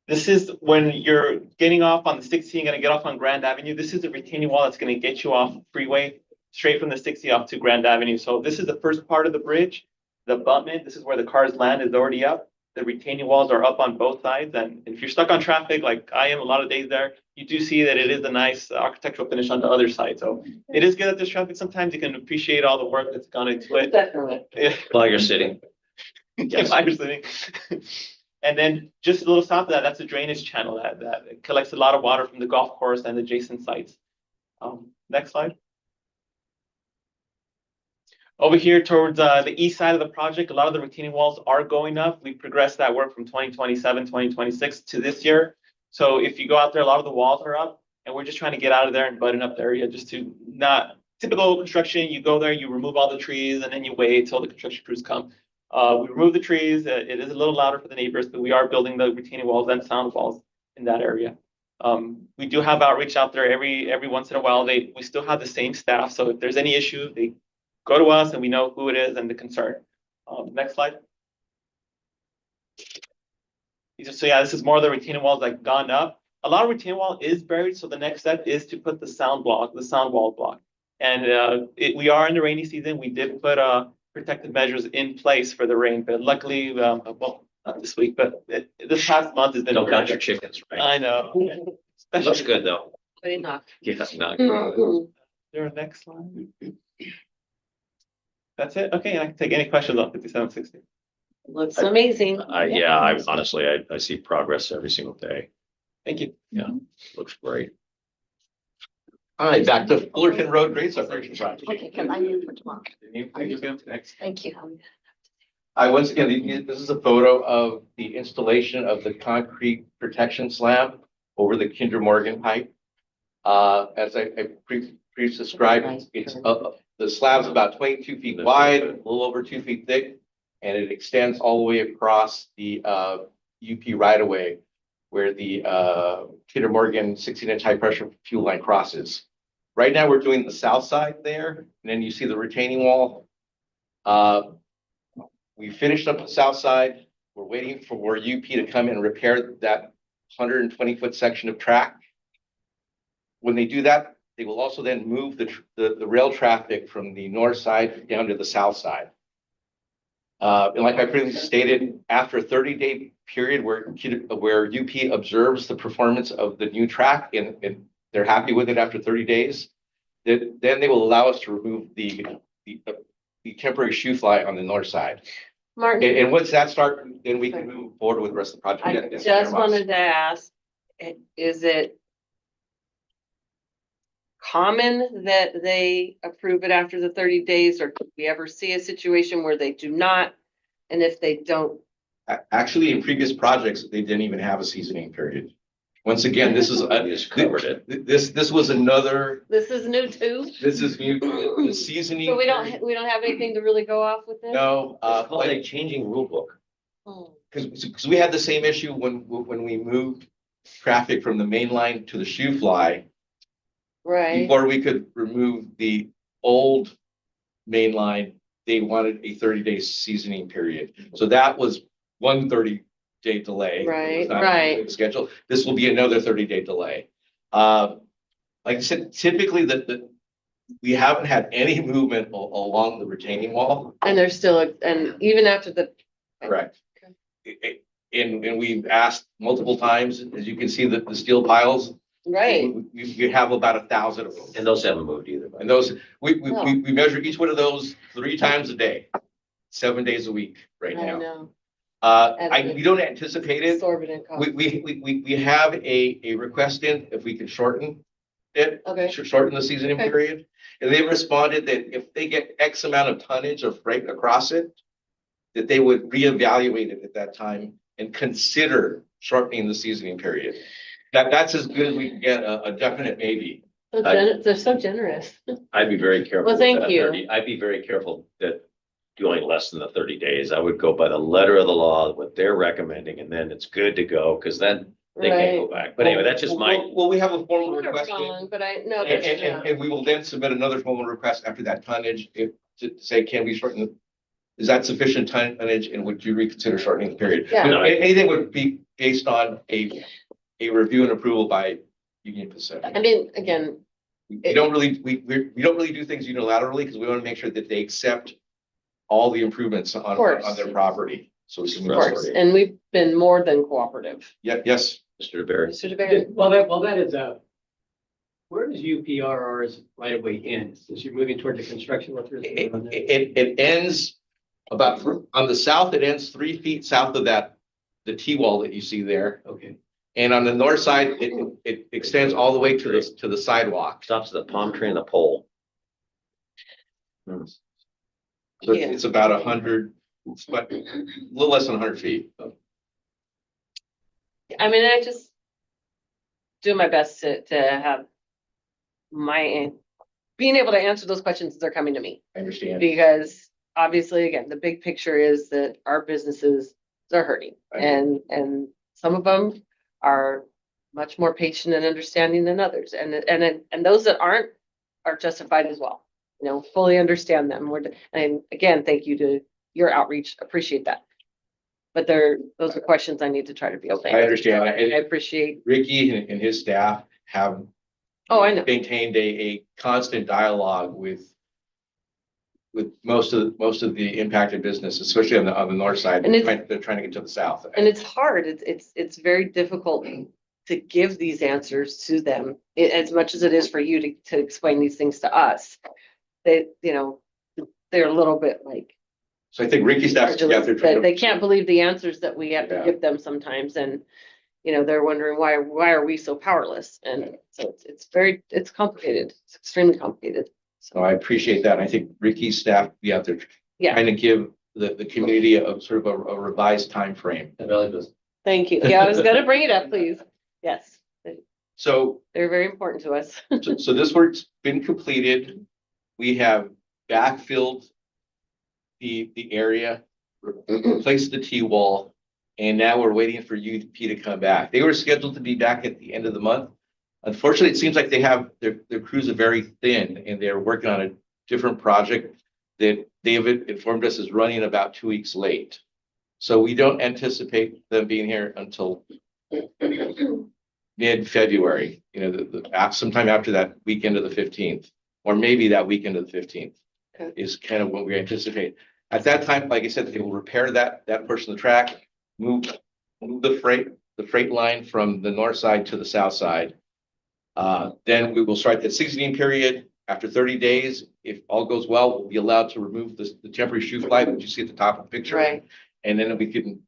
This is when you're getting off on the 60, you're gonna get off on Grand Avenue. This is the retaining wall that's gonna get you off freeway, straight from the 60 off to Grand Avenue. So this is the first part of the bridge. The abutment, this is where the cars land, is already up. The retaining walls are up on both sides. And if you're stuck on traffic, like I am a lot of days there, you do see that it is a nice architectural finish on the other side. So it is good that there's traffic. Sometimes you can appreciate all the work that's gone into it. Definitely. While you're sitting. Yes, while you're sitting. And then just a little south of that, that's a drainage channel that collects a lot of water from the golf course and adjacent sites. Next slide. Over here towards the east side of the project, a lot of the retaining walls are going up. We progressed that work from 2027, 2026 to this year. So if you go out there, a lot of the walls are up and we're just trying to get out of there and button up the area just to not typical construction. You go there, you remove all the trees and then you wait till the construction crews come. We remove the trees. It is a little louder for the neighbors, but we are building the retaining walls and sound walls in that area. We do have outreach out there every once in a while. We still have the same staff. So if there's any issue, they go to us and we know who it is and the concern. Next slide. So yeah, this is more of the retaining walls that gone up. A lot of retaining wall is buried. So the next step is to put the sound wall block. And we are in the rainy season. We did put protective measures in place for the rain, but luckily, well, not this week, but this past month has been. Don't count your chickens, right? I know. Looks good though. But enough. Yes, not. There, next slide. That's it. Okay, I can take any questions on 5760. Looks amazing. Yeah, I honestly, I see progress every single day. Thank you. Yeah, looks great. All right, back to Fullerton Road Grade Separation Project. Okay, can I move for tomorrow? Next. Thank you. Once again, this is a photo of the installation of the concrete protection slab over the Kinder Morgan pipe. As I previously described, it's the slab's about 22 feet wide, a little over 2 feet thick, and it extends all the way across the UP right of way where the Kinder Morgan 16-inch high pressure fuel line crosses. Right now, we're doing the south side there, and then you see the retaining wall. We finished up the south side. We're waiting for UP to come and repair that 120-foot section of track. When they do that, they will also then move the rail traffic from the north side down to the south side. And like I previously stated, after a 30-day period where UP observes the performance of the new track and they're happy with it after 30 days, then they will allow us to remove the temporary shoe fly on the north side. Martin, And once that starts, then we can move forward with the rest of the project. I just wanted to ask, is it common that they approve it after the 30 days, or do we ever see a situation where they do not? And if they don't? Actually, in previous projects, they didn't even have a seasoning period. Once again, this is Just covered it. this was another. This is new too? This is new. The seasoning. So we don't have anything to really go off with this? No, It's called a changing rule book. because we had the same issue when we moved traffic from the main line to the shoe fly. Right. Before we could remove the old main line, they wanted a 30-day seasoning period. So that was one 30-day delay. Right, It was not right. scheduled. This will be another 30-day delay. Like I said, typically we haven't had any movement along the retaining wall. And there's still, and even after the. Correct. And we've asked multiple times, as you can see, that the steel piles. Right. We have about 1,000 of them. And those haven't moved either. And those, we No. measure each one of those 3 times a day, 7 days a week right I now. know. we don't anticipate it. Exorbitant cost. We have a request in if we can shorten it. Okay. Shorten the seasoning Okay. period. And they responded that if they get X amount of tonnage of freight across it, that they would reevaluate it at that time and consider shortening the seasoning period. That's as good as we can get a definite maybe. They're so generous. I'd be very careful. Well, with thank that you. 30 I'd be very careful that going less than the 30 days. I would go by the letter of the law, what they're recommending, and then it's good to go, because then they can't go back. But anyway, that's just my, Well, we have a formal You're request in, wrong, but I know. and we will then submit another formal request after that tonnage to say, can we shorten? Is that sufficient tonnage, and would you reconsider shortening the period? Yeah. You know, anything would be based on a review and approval by Union Pacific. I mean, again, We don't really, we don't really do things unilaterally because we want to make sure that they accept all the improvements on their property. So we can of move course, forward. and we've been more than cooperative. Yeah, yes. Mr. DeBerry. Mr. DeBerry. Well, that is where does UPRR's right of way end? Since you're moving toward the construction workers. It ends about, on the south, it ends 3 feet south of that, the T-wall that you see there. Okay. And on the north side, it extends all the way to the sidewalk. Stops at the palm tree and the pole. So it's about 100, but a little less than 100 feet. I mean, I just do my best to have being able to answer those questions as they're coming to me. I understand. Because obviously, again, the big picture is that our businesses are hurting, and some of them are much more patient and understanding than others, and those that aren't are justified as well. You know, fully understand them. And again, thank you to your outreach. Appreciate that. But those are questions I need to try to be able to answer. I understand. I appreciate Ricky and his staff have I know. maintained a constant dialogue with most of the impacted business, especially on the north side. And They're trying to get to the south. And it's hard. It's very difficult to give these answers to them as much as it is for you to explain these things to us. They're a little bit like. So I think Ricky's staff, They can't believe the answers that we have to give them sometimes, and they're wondering why are we so powerless? And so it's complicated. It's extremely complicated. So I appreciate that. I think Ricky's staff be out there trying to give the community a sort of a revised time frame. Thank you. Yeah, I was gonna bring it up, please. Yes. So they're very important to us. so this work's been completed. We have backfilled the area, replaced the T-wall, and now we're waiting for UP to come back. They were scheduled to be back at the end of the month. Unfortunately, it seems like they have their crews are very thin, and they're working on a different project that they have informed us is running about 2 weeks late. So we don't anticipate them being here until mid-February, sometime after that weekend of the 15th, or maybe that weekend of the 15th is kind of what we anticipate. At that time, like I said, they will repair that portion of the track, move the freight line from the north side to the south side. Then we will start the seasoning period. After 30 days, if all goes well, we'll be allowed to remove the temporary shoe fly that you see at the top of the picture. Right. And then we can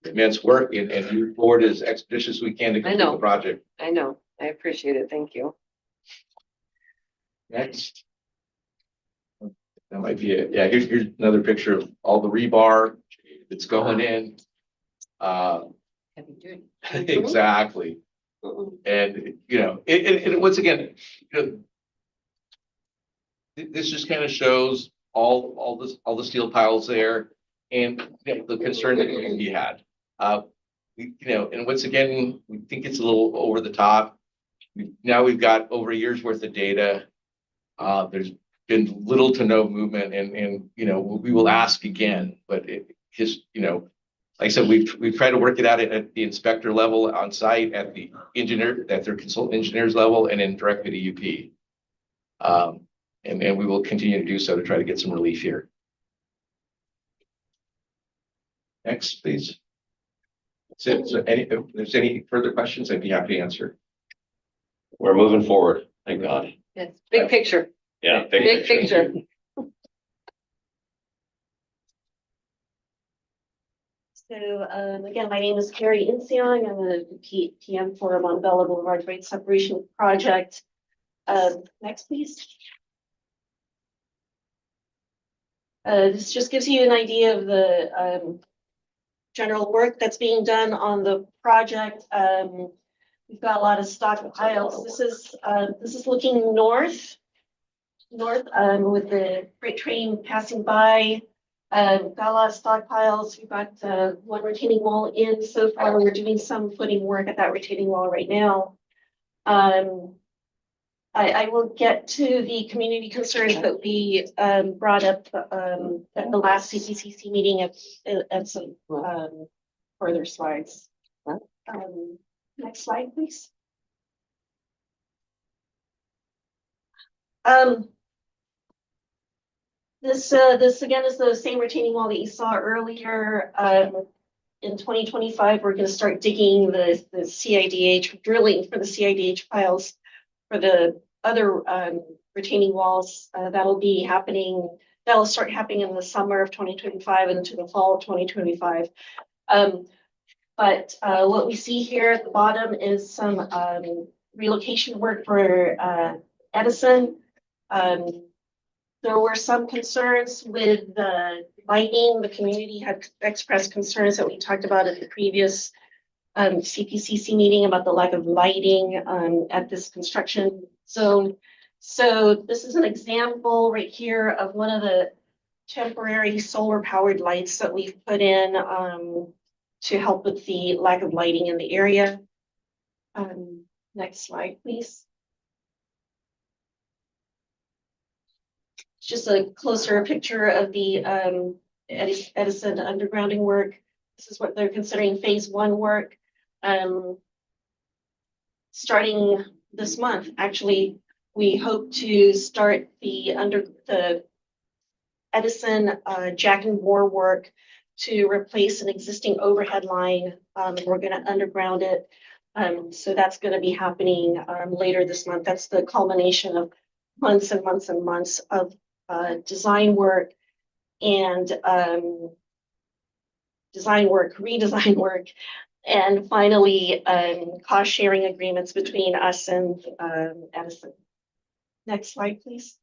commence work and move forward as expeditious as we can to complete the project. I know. I appreciate it. Thank you. Next. That might be it. Yeah, here's another picture of all the rebar that's going in. Exactly. And once again, this just kind of shows all the steel piles there and the concern that the community had. And once again, we think it's a little over the top. Now we've got over a year's worth of data. There's been little to no movement, and we will ask again, but like I said, we've tried to work it out at the inspector level on site, at their consultant engineers level, and then directly to UP. And we will continue to do so to try to get some relief here. Next, please. So if there's any further questions, I'd be happy to answer. We're moving forward. Thank God. Yes. Big picture. Yeah. Big picture. So, again, my name is Carrie Inseong. I'm a PM for Montebello Boulevard Grade Separation Project. Next, please. This just gives you an idea of the general work that's being done on the project. We've got a lot of stockpiles. This is looking north with the freight train passing by. Got a lot of stockpiles. We've got one retaining wall in so far. We're doing some footing work at that retaining wall right now. I will get to the community concerns that we brought up at the last CPCC meeting at some further slides. Next slide, please. This again is the same retaining wall that you saw earlier. In 2025, we're going to start digging the CIDH, drilling for the CIDH piles for the other retaining walls. That'll start happening in the summer of 2025 and into the fall of 2025. But what we see here at the bottom is some relocation work for Edison. There were some concerns with the lighting. The community had expressed concerns that we talked about at the previous CPCC meeting about the lack of lighting at this construction zone. So this is an example right here of one of the temporary solar powered lights that we've put in to help with the lack of lighting in the area. Next slide, please. Just a closer picture of the Edison undergrounding work. This is what they're considering phase 1 work. Starting this month, actually, we hope to start the Edison jack and bore work to replace an existing overhead line. We're going to underground it. So that's going to be happening later this month. That's the culmination of months and months and months of design work and redesign work, and finally cost sharing agreements between us and Edison. Next slide, please.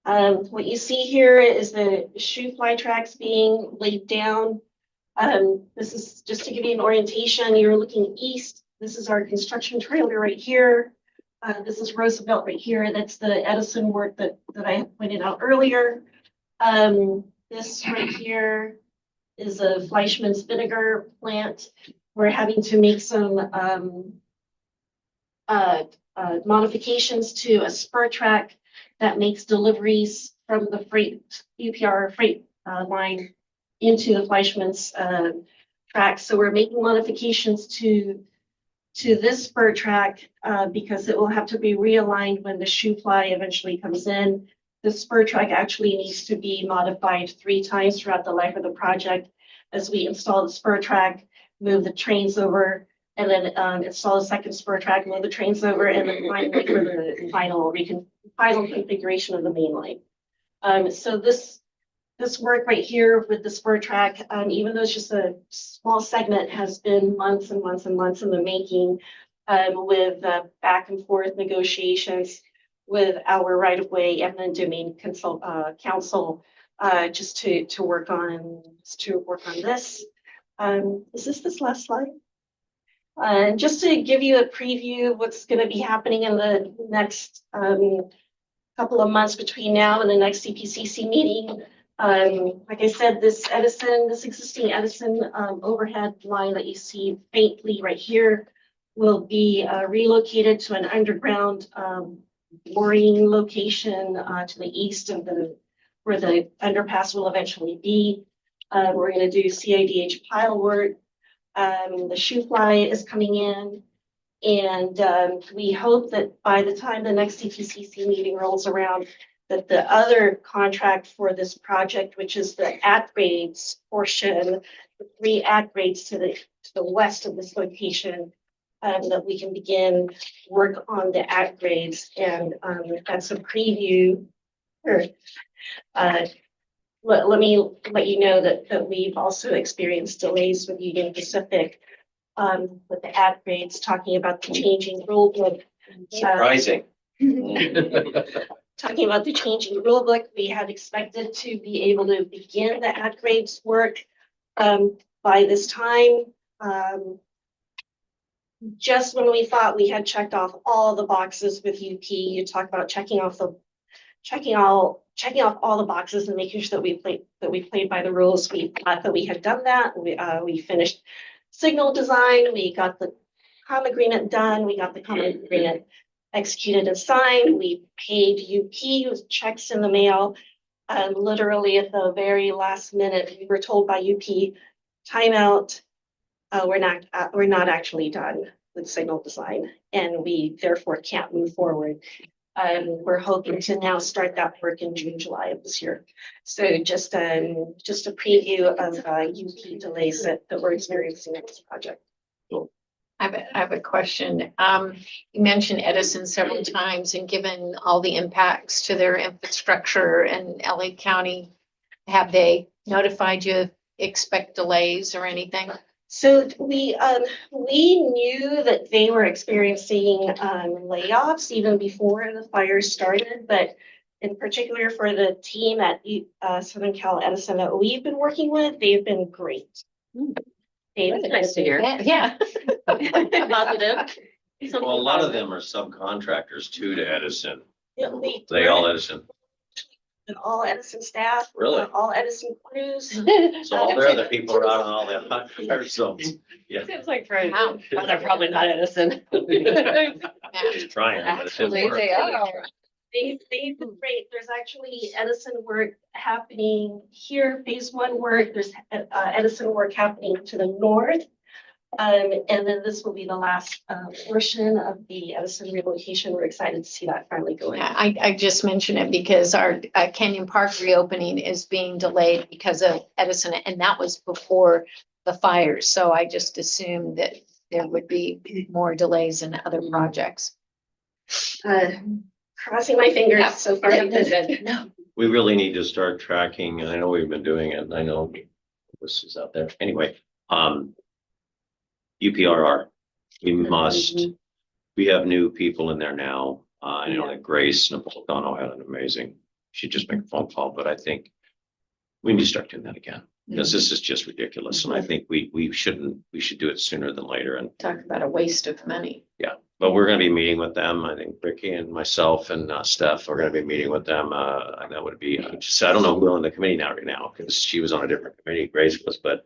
What you see here is the shoe fly tracks being laid down. This is just to give you an orientation. You're looking east. This is our construction trailer right here. This is Roosevelt right here. That's the Edison work that I had pointed out earlier. This right here is a Fleischmann's vinegar plant. We're having to make some modifications to a spur track that makes deliveries from the UPR freight line into the Fleischmann's track. So we're making modifications to this spur track because it will have to be realigned when the shoe fly eventually comes in. The spur track actually needs to be modified 3 times throughout the life of the project as we install the spur track, move the trains over, and then install a second spur track, move the trains over, and then finally for the final configuration of the main line. So this work right here with the spur track, even though it's just a small segment, has been months and months and months in the making with back and forth negotiations with our right-of-way eminent domain council just to work on this. Is this last slide? Just to give you a preview of what's going to be happening in the next couple of months between now and the next CPCC meeting. Like I said, this existing Edison overhead line that you see faintly right here will be relocated to an underground boring location to the east of where the underpass will eventually be. We're going to do CIDH pile work. The shoe fly is coming in, and we hope that by the time the next CPCC meeting rolls around, that the other contract for this project, which is the at-grades portion, the 3 at-grades to the west of this location, that we can begin work on the at-grades. And that's a preview. let me let you know that we've also experienced delays with Union Pacific. With the ad grades, talking about the changing rule book. Surprising. Talking about the changing rule book, we had expected to be able to begin the ad grades work by this time. Just when we thought we had checked off all the boxes with UP, you talk about checking off all the boxes and making sure that we played by the rules. We thought that we had done that. We finished signal design. We got the comm agreement done. We got the comm agreement executed and signed. We paid UP with checks in the mail. And literally at the very last minute, we were told by UP, timeout. We're not actually done with signal design, and we therefore can't move forward. We're hoping to now start that work in June, July of this year. So just a preview of UP delays that we're experiencing in this project. I have a question. You mentioned Edison several times, and given all the impacts to their infrastructure in LA County, have they notified you of expect delays or anything? So we knew that they were experiencing layoffs even before the fire started, but in particular for the team at Southern Cal Edison that we've been working with, they've been great. That's nice to hear. Yeah. Positive. Well, a lot of them are subcontractors too to Edison. Yeah, They all Edison. and all Edison staff. Really? All Edison crews. So all their other people are out on all that fire zones. Yeah. Seems like for, Wow. well, they're probably not Edison. Just trying, but it didn't Actually, work. they are. They've been great. There's actually Edison work happening here, phase one work. There's Edison work happening to the north. And then this will be the last portion of the Edison relocation. We're excited to see that finally go in. Yeah, I just mentioned it because our Canyon Park reopening is being delayed because of Edison, and that was before the fires. So I just assumed that there would be more delays in other projects. Crossing my fingers. Yeah. So far. No. We really need to start tracking, and I know we've been doing it, and I know this is out there. Anyway, UPRR, we have new people in there now. I know that Grace Napolitano had an amazing, she just made a phone call, but I think we need to start doing that again. Because this is just ridiculous, and I think we should do it sooner than later. And Talk about a waste of money. yeah, but we're gonna be meeting with them. I think Ricky and myself and Steph are gonna be meeting with them. And that would be, I don't know who on the committee now right now, because she was on a different committee, Grace was, but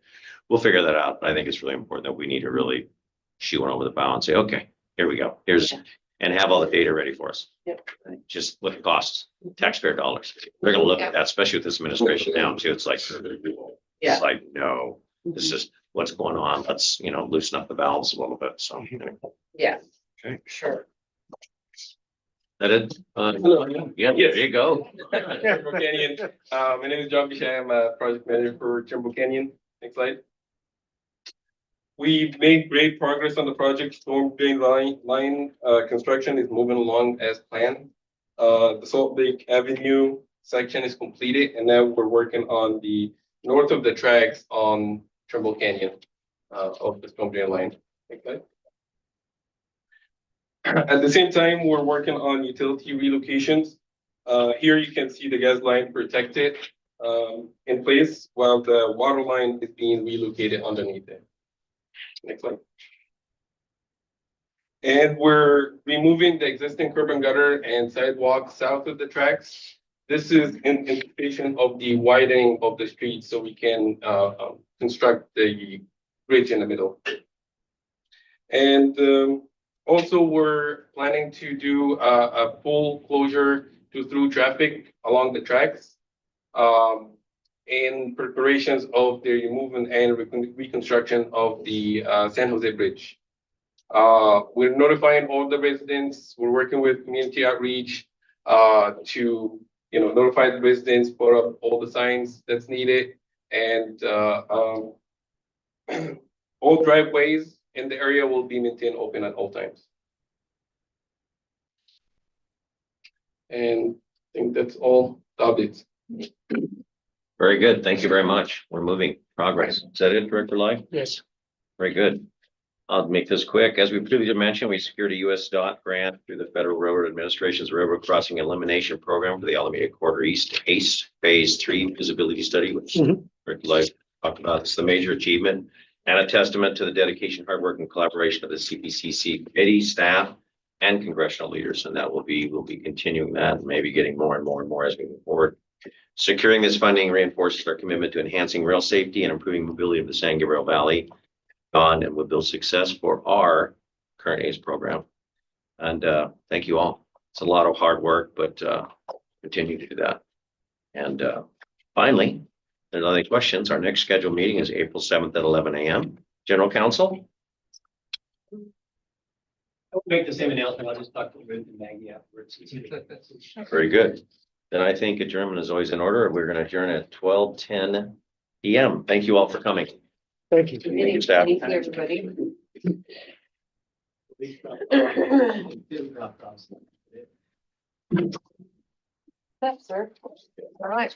we'll figure that out. But I think it's really important that we need to really shoot one over the bow and say, okay, here we go. And have all the data ready for us. Yep. Just what it costs, taxpayer dollars. They're gonna look at that, especially with this administration now too. It's like, Yeah. it's like, no, this is what's going on. Let's, loosen up the valves a little bit. So. Yeah. Okay. Sure. That it? Yeah, there you go. Trimble Canyon. My name is John Bichet. I'm a project manager for Trimble Canyon. Next slide. We've made great progress on the project. Storm drain line construction is moving along as planned. The Salt Lake Avenue section is completed, and now we're working on the north of the tracks on Trimble Canyon of the storm drain line. Next slide. At the same time, we're working on utility relocations. Here you can see the gas line protected in place while the water line is being relocated underneath it. Next slide. And we're removing the existing curb and gutter and sidewalk south of the tracks. This is in anticipation of the widening of the street so we can construct the bridge in the middle. And also we're planning to do a full closure to through traffic along the tracks in preparations of the removal and reconstruction of the San Jose Bridge. We're notifying all the residents. We're working with community outreach to notify the residents, put up all the signs that's needed, and all driveways in the area will be maintained open at all times. And I think that's all the updates. Very good. Thank you very much. We're moving. Progress. Is that it, Director Lai? Yes. Very good. I'll make this quick. As we previously mentioned, we secured a US DOT grant through the Federal Railroad Administration's Railroad Crossing Elimination Program for the Alameda Quarter East ACE Phase 3 Feasibility Study, which Director Lai talked about. It's the major achievement and a testament to the dedication, hard work, and collaboration of the CPCC committee, staff, and congressional leaders. And that we'll be continuing that and maybe getting more and more and more as we move forward. Securing this funding reinforces our commitment to enhancing rail safety and improving mobility of the San Gabriel Valley on and will build success for our current ACE program. And thank you all. It's a lot of hard work, but continue to do that. And finally, if there's no other questions, our next scheduled meeting is April 7th at 11 a.m. General Counsel? I'll make the same announcement. I'll just talk to Ruth and Maggie afterwards. Very good. Then I think adjournment is always in order. We're going to adjourn at 12:10 p.m. Thank you all for coming. Thank you. Thank you, staff. Thank you, everybody. That's sir. All right.